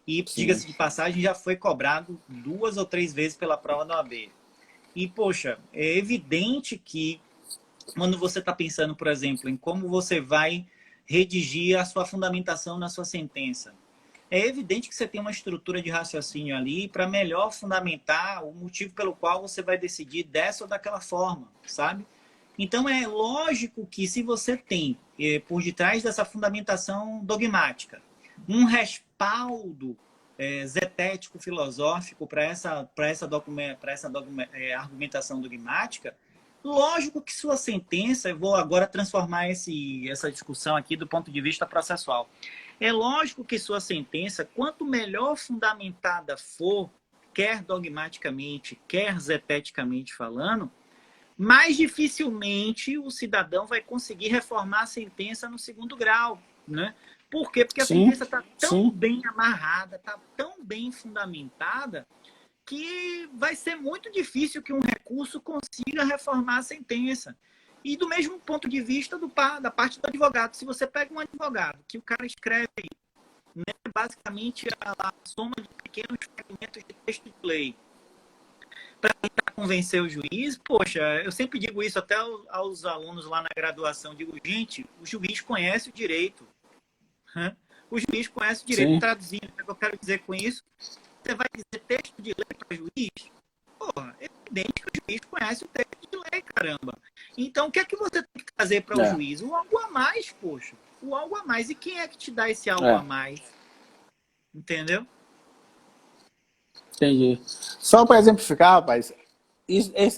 E, diga-se de passagem, já foi cobrado 2 ou 3 vezes pela prova da OAB. E, poxa, é evidente que quando você está pensando, por exemplo, em como você vai redigir a sua fundamentação na sua sentença, é evidente que você tem uma estrutura de raciocínio ali para melhor fundamentar o motivo pelo qual você vai decidir dessa ou daquela forma, sabe? Então, é lógico que se você tem, por detrás dessa fundamentação dogmática, um respaldo zetético, filosófico para essa argumentação dogmática, lógico que sua sentença, eu vou agora transformar essa discussão aqui do ponto de vista processual. É lógico que sua sentença, quanto melhor fundamentada for, quer dogmaticamente, quer zeteticamente falando, mais dificilmente o cidadão vai conseguir reformar a sentença no 2º grau, né? Por quê? Porque a sentença está tão bem amarrada, está tão bem fundamentada, que vai ser muito difícil que um recurso consiga reformar a sentença. E do mesmo ponto de vista da parte do advogado. Se você pega um advogado que o cara escreve, né, basicamente a soma de pequenos fragmentos de texto de lei para tentar convencer o juiz, poxa, eu sempre digo isso até aos alunos lá na graduação, digo, gente, o juiz conhece o direito. Né? O juiz conhece o direito Sim, traduzindo. O que eu quero dizer com isso? Você vai dizer texto de lei para juiz? Porra, é evidente que o juiz conhece o texto de lei, caramba. Então, o que é que você tem que trazer para o é, juiz? O algo a mais, poxa. O algo a mais. E quem é que te dá esse algo a é, mais? Entendeu? entendi. Só para exemplificar, rapaz,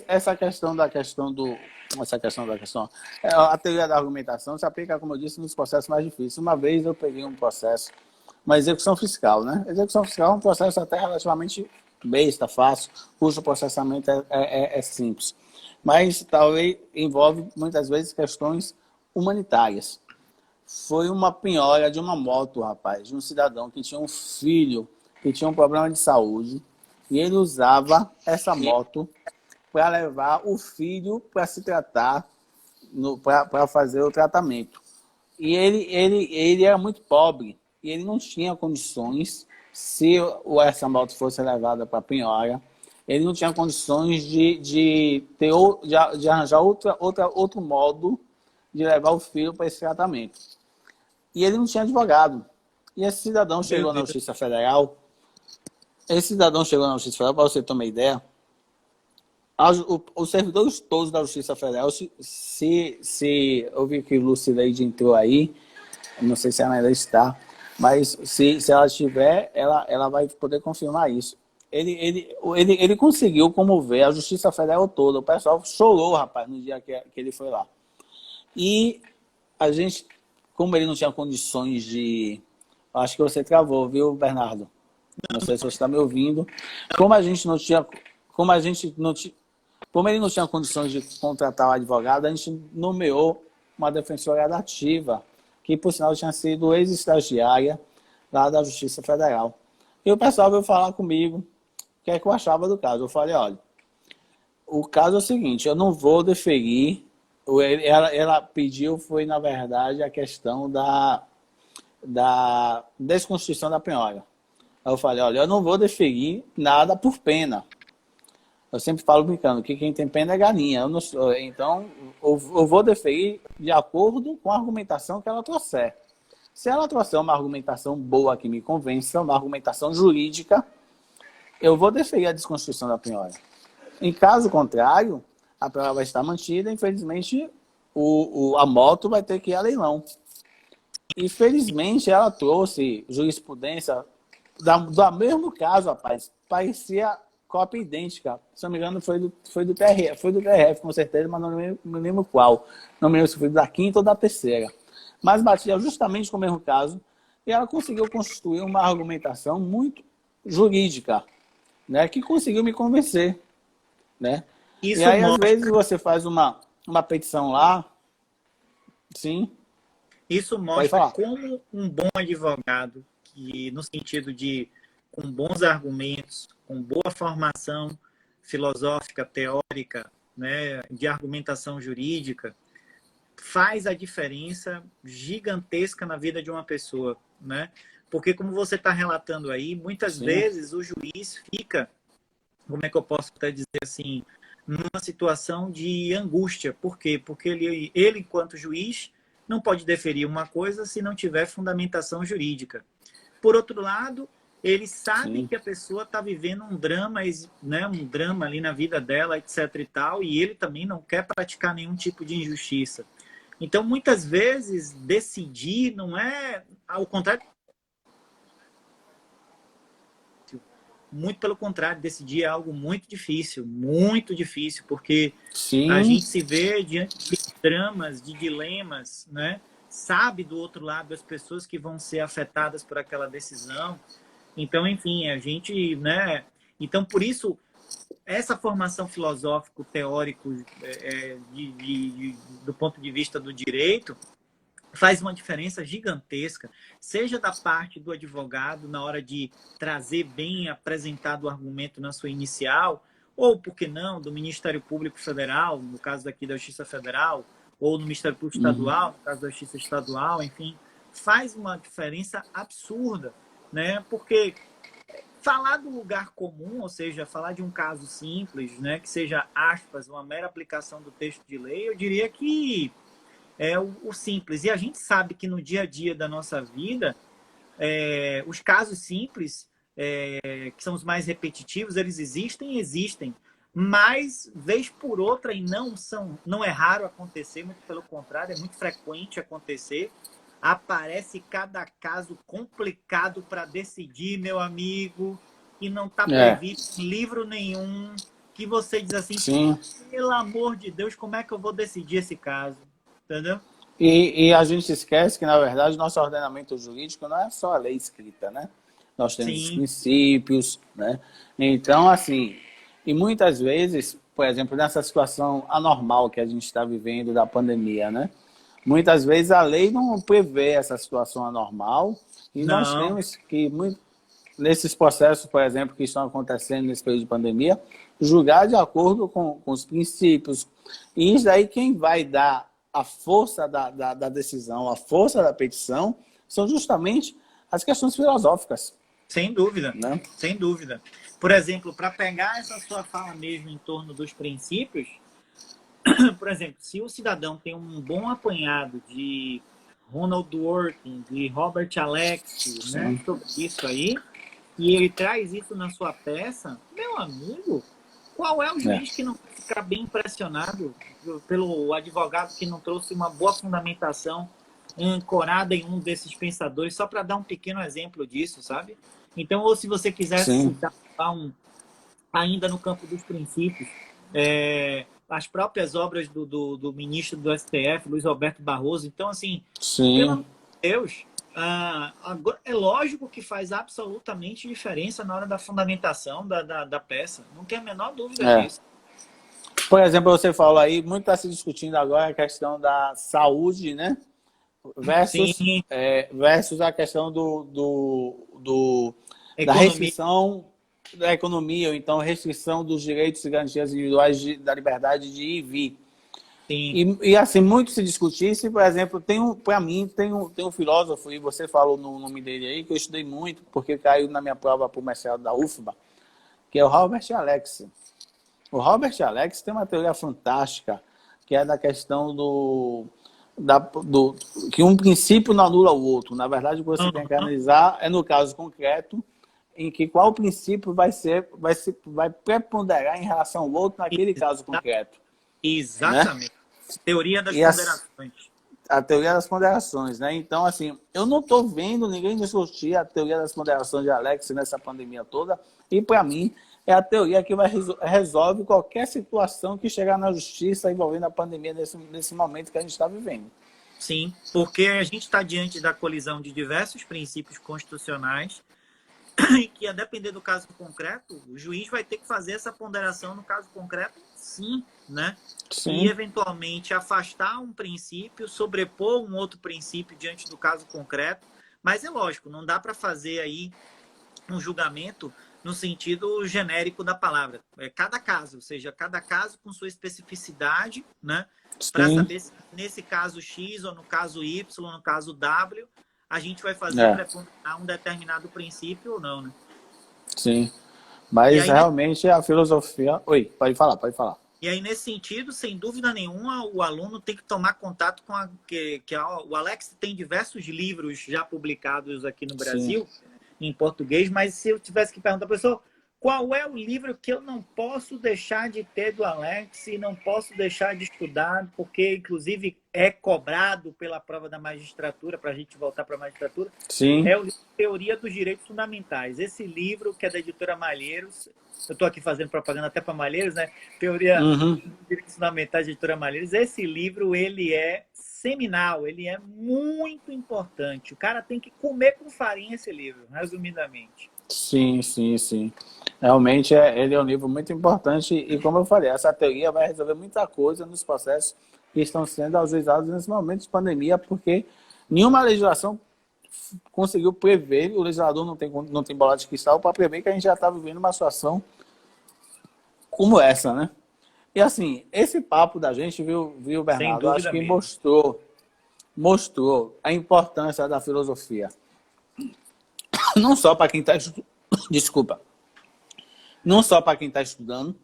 essa questão da questão, a teoria da argumentação se aplica, como eu disse, nos processos mais difíceis. Uma vez eu peguei um processo, uma execução fiscal, né? Execução fiscal é um processo até relativamente besta, fácil, cujo processamento é simples. Mas talvez envolve muitas vezes questões humanitárias. Foi uma penhora de uma moto, rapaz, de um cidadão que tinha um filho que tinha um problema de saúde e ele usava essa moto para levar o filho para se tratar, para fazer o tratamento. E ele era muito pobre e ele não tinha condições, se essa moto fosse levada para a penhora, ele não tinha condições de arranjar outro modo de levar o filho para esse tratamento. E ele não tinha advogado. E esse cidadão Meu chegou na Deus. Justiça Federal. Esse cidadão chegou na Justiça Federal, para você ter uma ideia, os servidores todos da Justiça Federal, se eu vi que Lucileide entrou aí, não sei se ela ainda está, mas se ela estiver, ela vai poder confirmar isso. Ele conseguiu comover a Justiça Federal toda. O pessoal chorou, rapaz, no dia que ele foi lá. E a gente, como ele não tinha condições de... Acho que você travou, viu, Bernardo? Não sei se você está me ouvindo. Como a gente não tinha... Como a gente não tinha... Como ele não tinha condições de contratar um advogado, a gente nomeou uma defensora ativa, que, por sinal, tinha sido ex-estagiária lá da Justiça Federal. E o pessoal veio falar comigo o que é que eu achava do caso. Eu falei, olha, o caso é o seguinte, eu não vou deferir... Ela pediu, foi, na verdade, a questão da desconstituição da penhora. Aí eu falei, olha, eu não vou deferir nada por pena. Eu sempre falo brincando que quem tem pena é galinha. Eu não sou, então, eu vou deferir de acordo com a argumentação que ela trouxer. Se ela trouxer uma argumentação boa que me convença, uma argumentação jurídica, eu vou deferir a desconstituição da penhora. Em caso contrário, a penhora vai estar mantida. Infelizmente, a moto vai ter que ir a leilão. E, felizmente, ela trouxe jurisprudência do mesmo caso, rapaz. Parecia cópia idêntica. Se não me engano, foi do TRF. Foi do TRF, com certeza, mas não lembro qual. Não me lembro se foi da quinta ou da terceira. Mas batia justamente com o mesmo caso. E ela conseguiu construir uma argumentação muito jurídica, né, que conseguiu me convencer. Né? E Isso aí, às mostra, vezes, você faz uma petição lá. Sim, isso pode mostra falar. como um bom advogado, que no sentido de com bons argumentos, com boa formação filosófica, teórica, né, de argumentação jurídica, faz a diferença gigantesca na vida de uma pessoa, né? Porque, como você está relatando aí, muitas Sim, vezes o juiz fica, como é que eu posso até dizer assim, numa situação de angústia. Por quê? Porque ele enquanto juiz, não pode deferir uma coisa se não tiver fundamentação jurídica. Por outro lado, ele sabe sim. que a pessoa está vivendo um drama, né, um drama ali na vida dela, etc e tal, e ele também não quer praticar nenhum tipo de injustiça. Então, muitas vezes, decidir não é ao contrário. Muito pelo contrário, decidir é algo muito difícil, porque a Sim, gente se vê diante de dramas, de dilemas, né? Sabe do outro lado as pessoas que vão ser afetadas por aquela decisão. Então, enfim, a gente, né? Então, por isso, essa formação filosófico, teórico, do ponto de vista do direito, faz uma diferença gigantesca, seja da parte do advogado na hora de trazer bem apresentado o argumento na sua inicial, ou, por que não, do Ministério Público Federal, no caso daqui da Justiça Federal, ou no Ministério Público uhum, Estadual, no caso da Justiça Estadual, enfim, faz uma diferença absurda, né? Porque falar do lugar comum, ou seja, falar de um caso simples, né, que seja, aspas, uma mera aplicação do texto de lei, eu diria que é o simples. E a gente sabe que no dia a dia da nossa vida, Os casos simples, que são os mais repetitivos, eles existem, mas vez por outra, e não é raro acontecer, muito pelo contrário, é muito frequente acontecer, aparece cada caso complicado para decidir, meu amigo, e não está previsto em livro nenhum, que você diz assim, sim. pelo amor de Deus, como é que eu vou decidir esse caso? Entendeu? E a gente esquece que, na verdade, nosso ordenamento jurídico não é só a lei escrita, né? Nós temos os Sim, princípios, né? Então, assim, e muitas vezes, por exemplo, nessa situação anormal que a gente está vivendo da pandemia, né? Muitas vezes a lei não prevê essa situação anormal e nós não, temos que, nesses processos, por exemplo, que estão acontecendo nesse período de pandemia, julgar de acordo com os princípios. E isso aí quem vai dar a força da decisão, a força da petição, são justamente as questões filosóficas. sem dúvida, Né? sem dúvida. Por exemplo, para pegar essa sua fala mesmo em torno dos princípios, por exemplo, se o cidadão tem um bom apanhado de Ronald Dworkin, de Robert Alexie, né, sobre isso aí, e ele traz isso na sua peça, meu amigo, qual é o É. juiz que não vai ficar bem impressionado pelo advogado que não trouxe uma boa fundamentação ancorada em um desses pensadores, só para dar um pequeno exemplo disso, sabe? Então, ou se você quiser Sim, citar ainda no campo dos princípios, as próprias obras do ministro do STF, Luiz Roberto Barroso. Então, assim, pelo amor sim. de Deus, agora, é lógico que faz absolutamente diferença na hora da fundamentação da peça. Não tem a menor dúvida É. disso. Por exemplo, você falou aí, muito está se discutindo agora a questão da saúde, né? Versus, Sim, versus a questão da economia. restrição da economia, ou então restrição dos direitos e garantias individuais da liberdade de ir e vir. Sim. E assim, muito se discutisse, por exemplo, para mim, tem um filósofo, e você falou no nome dele aí, que eu estudei muito, porque caiu na minha prova para o mestrado da UFBA, que é o Robert Alex. O Robert Alex tem uma teoria fantástica, que é da questão que um princípio não anula o outro. Na verdade, o que você tem que Uhum. analisar é no caso concreto, em que qual princípio vai preponderar em relação ao outro naquele caso concreto. Né? Exatamente. Teoria das E ponderações. a teoria das ponderações, né? Então, assim, eu não estou vendo ninguém discutir a teoria das ponderações de Alex nessa pandemia toda, e para mim é a teoria que resolve qualquer situação que chegar na justiça envolvendo a pandemia nesse momento que a gente está vivendo. Sim, porque a gente está diante da colisão de diversos princípios constitucionais e que, a depender do caso concreto, o juiz vai ter que fazer essa ponderação no caso concreto, sim, né? E, Sim, eventualmente, afastar um princípio, sobrepor um outro princípio diante do caso concreto. Mas é lógico, não dá para fazer aí um julgamento no sentido genérico da palavra. É cada caso, ou seja, cada caso com sua especificidade, né? Para sim, saber se nesse caso X ou no caso Y, no caso W, a gente vai fazer é, preponderar um determinado princípio ou não, né? sim. E Mas aí, realmente a filosofia... Oi, pode falar, pode falar. e aí, nesse sentido, sem dúvida nenhuma, o aluno tem que tomar contato com o Alex tem diversos livros já publicados aqui no Sim, Brasil, em português, mas se eu tivesse que perguntar para a pessoa qual é o livro que eu não posso deixar de ter do Alex e não posso deixar de estudar, porque, inclusive, é cobrado pela prova da magistratura, para a gente voltar para a magistratura, sim, é o livro Teoria dos Direitos Fundamentais. Esse livro, que é da editora Malheiros, eu estou aqui fazendo propaganda até para Malheiros, né? Teoria uhum, dos Direitos Fundamentais da editora Malheiros. Esse livro, ele é seminal, ele é muito importante. O cara tem que comer com farinha esse livro, resumidamente. sim, sim, sim. Realmente ele é um livro muito importante e, como eu falei, essa teoria vai resolver muita coisa nos processos que estão sendo ajuizados nesse momento de pandemia, porque nenhuma legislação conseguiu prever, o legislador não tem bola de cristal para prever que a gente já está vivendo uma situação como essa, né? E assim, esse papo da gente, viu Sem Bernardo, eu acho dúvida que mesmo. mostrou a importância da filosofia. Não só para quem está desculpa, não só para quem está estudando,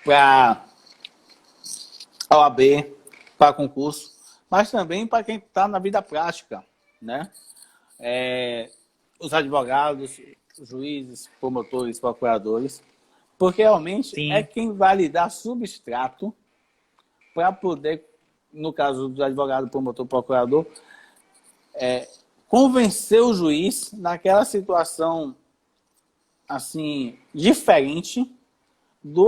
para a OAB, para concurso, mas também para quem está na vida prática, né? os advogados, os juízes, promotores, procuradores, porque realmente é Sim, quem vai lhe dar substrato para poder, no caso do advogado, promotor, procurador, convencer o juiz naquela situação assim diferente do,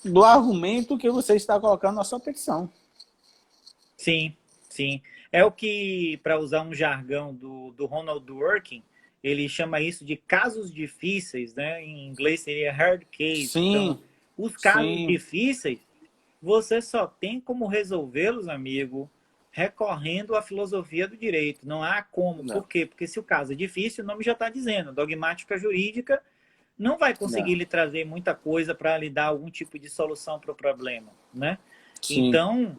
do argumento que você está colocando na sua petição. sim, sim. É o que, para usar um jargão do Ronald Dworkin, ele chama isso de casos difíceis, né? Em inglês seria hard case. Então, Sim, os casos sim, difíceis, você só tem como resolvê-los, amigo, recorrendo à filosofia do direito. Não há como. não, Por quê? Porque se o caso é difícil, o nome já está dizendo, dogmática jurídica não vai conseguir não, lhe trazer muita coisa para lhe dar algum tipo de solução para o problema, né? sim, Então,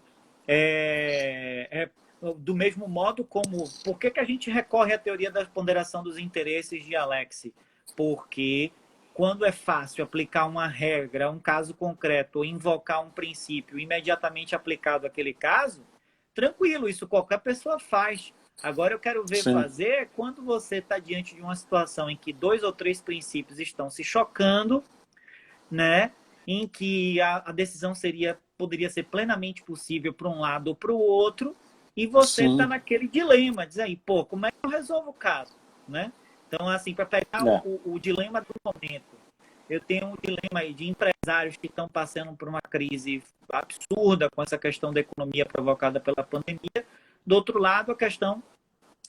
do mesmo modo como... Por que a gente recorre à teoria da ponderação dos interesses de Alex? Porque quando é fácil aplicar uma regra, um caso concreto, ou invocar um princípio imediatamente aplicado àquele caso, tranquilo, isso qualquer pessoa faz. Agora eu quero ver sim, fazer quando você está diante de uma situação em que dois ou três princípios estão se chocando, né? Em que a decisão poderia ser plenamente possível para um lado ou para o outro, e você está sim, naquele dilema, diz aí, pô, como é que eu resolvo o caso, né? Então, assim, para pegar é, o dilema do momento, eu tenho um dilema aí de empresários que estão passando por uma crise absurda com essa questão da economia provocada pela pandemia. Do outro lado, a questão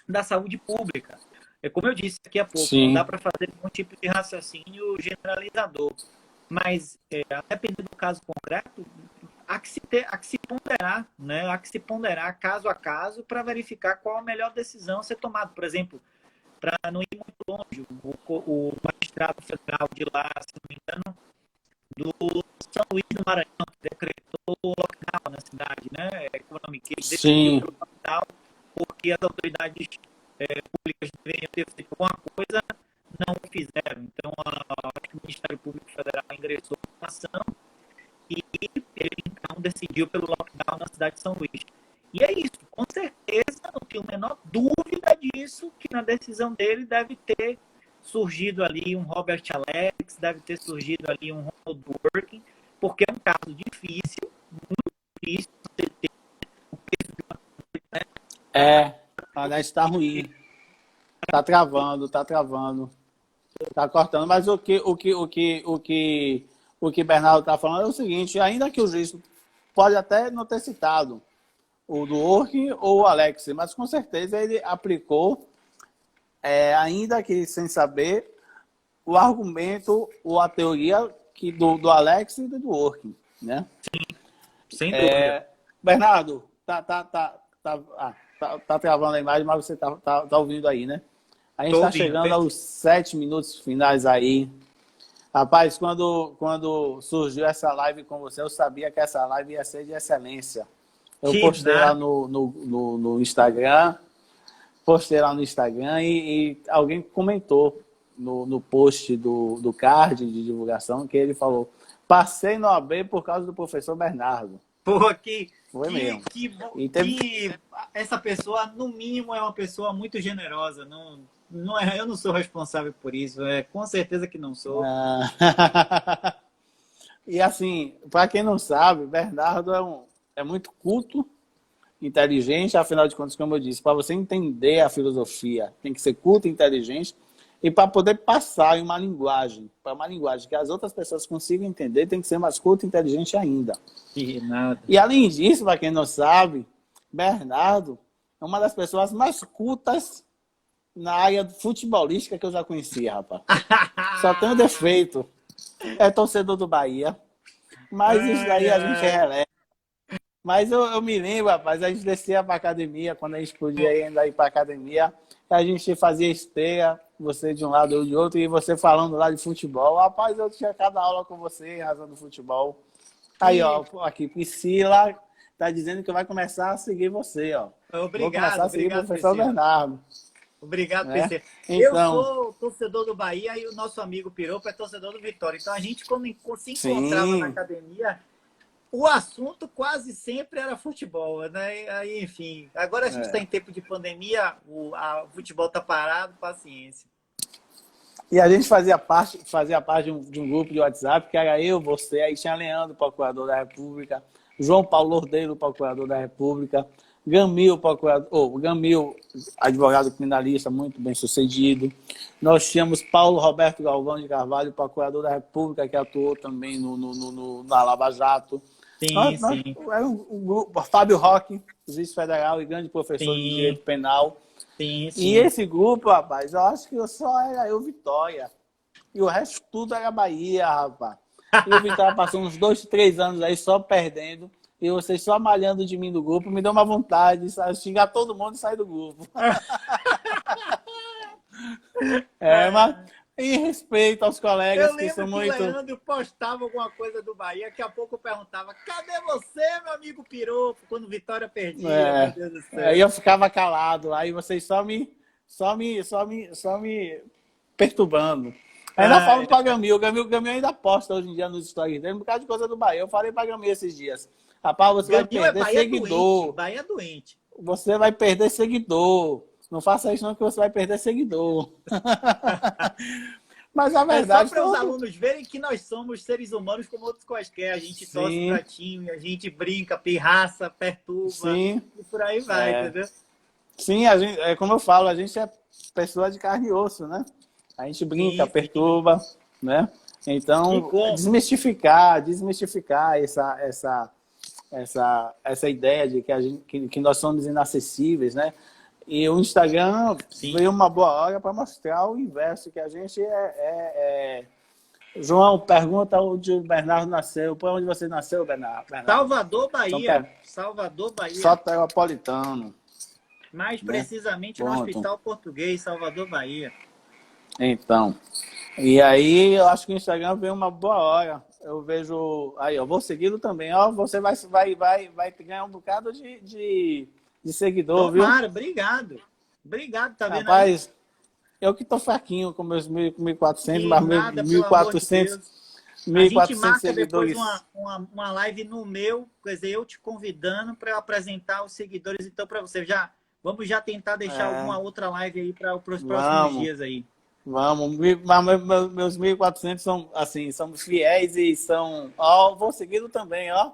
da saúde pública. É como eu disse aqui a pouco, não dá sim, para fazer um tipo de raciocínio generalizador. Mas, a depender do caso concreto, há que se ponderar, né? Há que se ponderar caso a caso para verificar qual a melhor decisão a ser tomada. Por exemplo, para não ir muito longe, o magistrado federal de lá, se não me engano, do São Luís do Maranhão, que decretou lockdown na cidade, né? Econômica, ele decidiu sim, pelo lockdown porque as autoridades públicas deveriam ter feito alguma coisa, não o fizeram. Então, acho que o Ministério Público Federal ingressou com ação e ele, então, decidiu pelo lockdown na cidade de São Luís. E é isso, com certeza, não tenho a menor dúvida disso, que na decisão dele deve ter surgido ali um Robert Alex, deve ter surgido ali um Ronald Dworkin, porque é um caso difícil, muito difícil, você ter o peso de uma coisa, né? a net está ruim, está travando, está travando, está cortando, mas o que Bernardo está falando é o seguinte, ainda que o juiz pode até não ter citado o do Ork ou o Alex, mas com certeza ele aplicou, ainda que sem saber, o argumento ou a teoria do Alex e do Ork, né? Sem dúvida. Bernardo, tá travando a imagem, mas você tá ouvindo aí, né? A gente Estou está ouvindo. chegando aos 7 minutos finais aí. Rapaz, quando surgiu essa live com você, eu sabia que essa live ia ser de excelência. Eu Que postei lá nada. no Instagram, e alguém comentou no post do card de divulgação que ele falou: passei no AB por causa do professor Bernardo. Porra, Foi mesmo. E teve, que essa pessoa, no mínimo, é uma pessoa muito generosa. Não, não é, eu não sou responsável por isso. Com certeza que não sou. e assim, para quem não sabe, Bernardo é muito culto, inteligente, afinal de contas, como eu disse, para você entender a filosofia, tem que ser culto e inteligente, e para poder passar em uma linguagem, para uma linguagem que as outras pessoas consigam entender, tem que ser mais culto e inteligente ainda. Que nada. E além disso, para quem não sabe, Bernardo é uma das pessoas mais cultas na área futebolística que eu já conhecia, rapaz. Só tem um defeito. É torcedor do Bahia. Mas isso Ai, daí a gente ai. releva. Mas eu me lembro, rapaz, a gente descia pra academia, quando a gente podia ainda ir pra academia, a gente fazia esteira, você de um lado, eu de outro, e você falando lá de futebol. Rapaz, eu tinha cada aula com você em razão do futebol. Aí, ó, Que aqui, Priscila tá dizendo que vai começar a seguir você, ó. Vou obrigado, começar a seguir o obrigado, professor Priscila. Bernardo, Obrigado, né? PC. Eu Então, sou torcedor do Bahia e o nosso amigo Piropo é torcedor do Vitória. Então a gente, quando se encontrava na sim, academia, o assunto quase sempre era futebol, né? Aí, enfim, agora a gente está em tempo de pandemia, o futebol está parado, paciência. E a gente fazia parte de um grupo de WhatsApp, que era eu, você, aí tinha Leandro, procurador da República, João Paulo Ordeiro, procurador da República, Gamil, Gamil, advogado criminalista, muito bem sucedido. Nós tínhamos Paulo Roberto Galvão de Carvalho, procurador da República, que atuou também na Lava Jato. Sim, sim. Era um grupo, Fábio Roque, juiz federal e grande professor de direito penal. Sim, sim. E esse grupo, rapaz, eu acho que só era eu, Vitória. E o resto tudo era Bahia, rapaz. E o Vitória passou uns 2, 3 anos aí só perdendo. E vocês só malhando de mim do grupo. Me deu uma vontade de xingar todo mundo e sair do grupo. Mas em respeito aos colegas que são muito... Eu lembro que o Leandro postava alguma coisa do Bahia, daqui a pouco eu perguntava: cadê você, meu amigo Piropo? Quando o Vitória perdia, meu Deus do céu. Aí eu ficava calado lá e vocês só me perturbando. Ainda falo para Gamil. Gamil ainda posta hoje em dia nos stories dele, um bocado de coisa do Bahia. Eu falei para Gamil esses dias: rapaz, você vai perder seguidor. Bahia doente. Você vai perder seguidor. Não faça isso não, que você vai perder seguidor. Mas a verdade... É só para os alunos verem que nós somos seres humanos como outros quaisquer. A gente torce pra time, a gente brinca, pirraça, perturba. Sim. E por aí vai, entendeu? Sim, a gente, como eu falo, a gente é pessoa de carne e osso, né? A gente brinca, perturba, né? Então, desmistificar essa ideia de que nós somos inacessíveis, né? E o Instagram veio uma boa hora para mostrar o inverso, que a gente João, pergunta onde o Bernardo nasceu. Por onde você nasceu, Bernardo? Salvador, Bahia. Salvador, Bahia. Soteropolitano. Mais precisamente no Hospital Português, Salvador, Bahia. Então, e aí eu acho que o Instagram veio uma boa hora. Eu vejo... Aí, ó, vou segui-lo também. Ó, você vai ganhar um bocado de seguidor, viu? Tomara, obrigado. Obrigado, tá vendo? Rapaz, eu que tô fraquinho com meus 1.400, mas 1.400 seguidores. Depois uma live no meu, quer dizer, eu te convidando para apresentar os seguidores, então, para você. Vamos já tentar deixar alguma outra live aí para os próximos dias aí. Vamos, meus 1.400 são assim, são fiéis e são... Ó, vou segui-lo também, ó.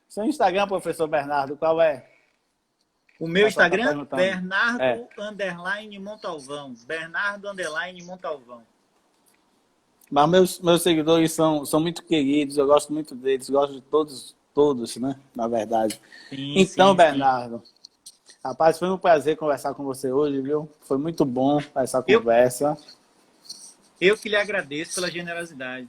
Seu Instagram, professor Bernardo, qual é? O meu Instagram, Bernardo _ Montalvão. Bernardo _ Montalvão. Mas meus seguidores são muito queridos, eu gosto muito deles, gosto de todos, né? Na verdade. Sim, então, Bernardo, rapaz, foi um prazer conversar com você hoje, viu? Foi muito bom essa conversa. Eu que lhe agradeço pela generosidade.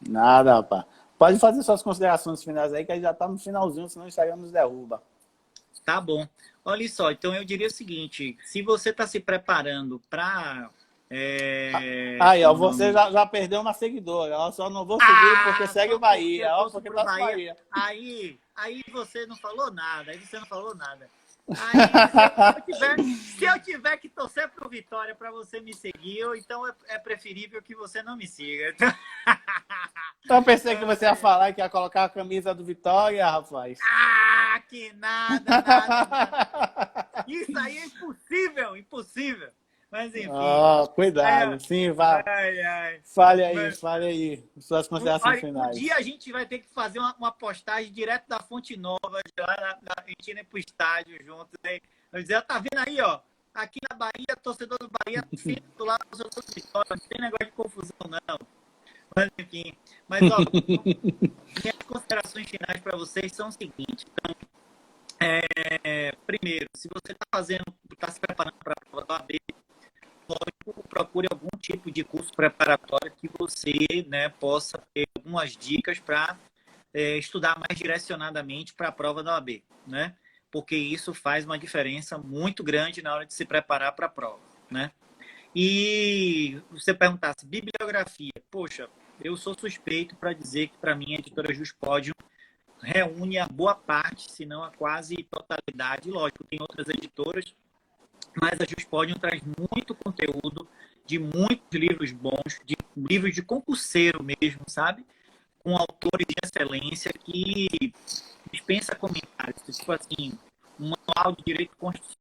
Nada, rapaz. Pode fazer suas considerações finais aí, que a gente já está no finalzinho, senão o Instagram nos derruba. Tá bom. Olha só, então eu diria o seguinte, se você está se preparando para... Aí, ó, você já perdeu uma seguidora. Eu só não vou seguir porque segue o Bahia. Ó, porque tá Bahia. Aí você não falou nada. Aí, se eu tiver que torcer pro Vitória para você me seguir, então é preferível que você não me siga. Eu pensei que você ia falar que ia colocar a camisa do Vitória, rapaz. Que nada. Isso aí é impossível. Mas enfim. Cuidado. Sim, vá. Fale aí. Suas considerações finais. Um dia a gente vai ter que fazer uma postagem direto da Fonte Nova, de lá a gente ir pro estádio juntos. Né? Vamos dizer, tá vendo aí, ó? Aqui na Bahia, torcedor do Bahia, do lado do torcedor do Vitória. Não tem negócio de confusão, não. Mas enfim. Mas, ó, minhas considerações finais para vocês são o seguinte. Então, primeiro, se você está se preparando para a prova da OAB, lógico, procure algum tipo de curso preparatório que você, né, possa ter algumas dicas para estudar mais direcionadamente para a prova da OAB, né? Porque isso faz uma diferença muito grande na hora de se preparar para a prova, né? E você perguntasse, bibliografia, poxa, eu sou suspeito para dizer que, para mim, a editora Juspodium reúne a boa parte, se não a quase totalidade. Lógico, tem outras editoras, mas a Juspodium traz muito conteúdo de muitos livros bons, de livros de concurseiro mesmo, sabe? Com autores de excelência que dispensa comentários. Tipo assim, um manual de direito constitucional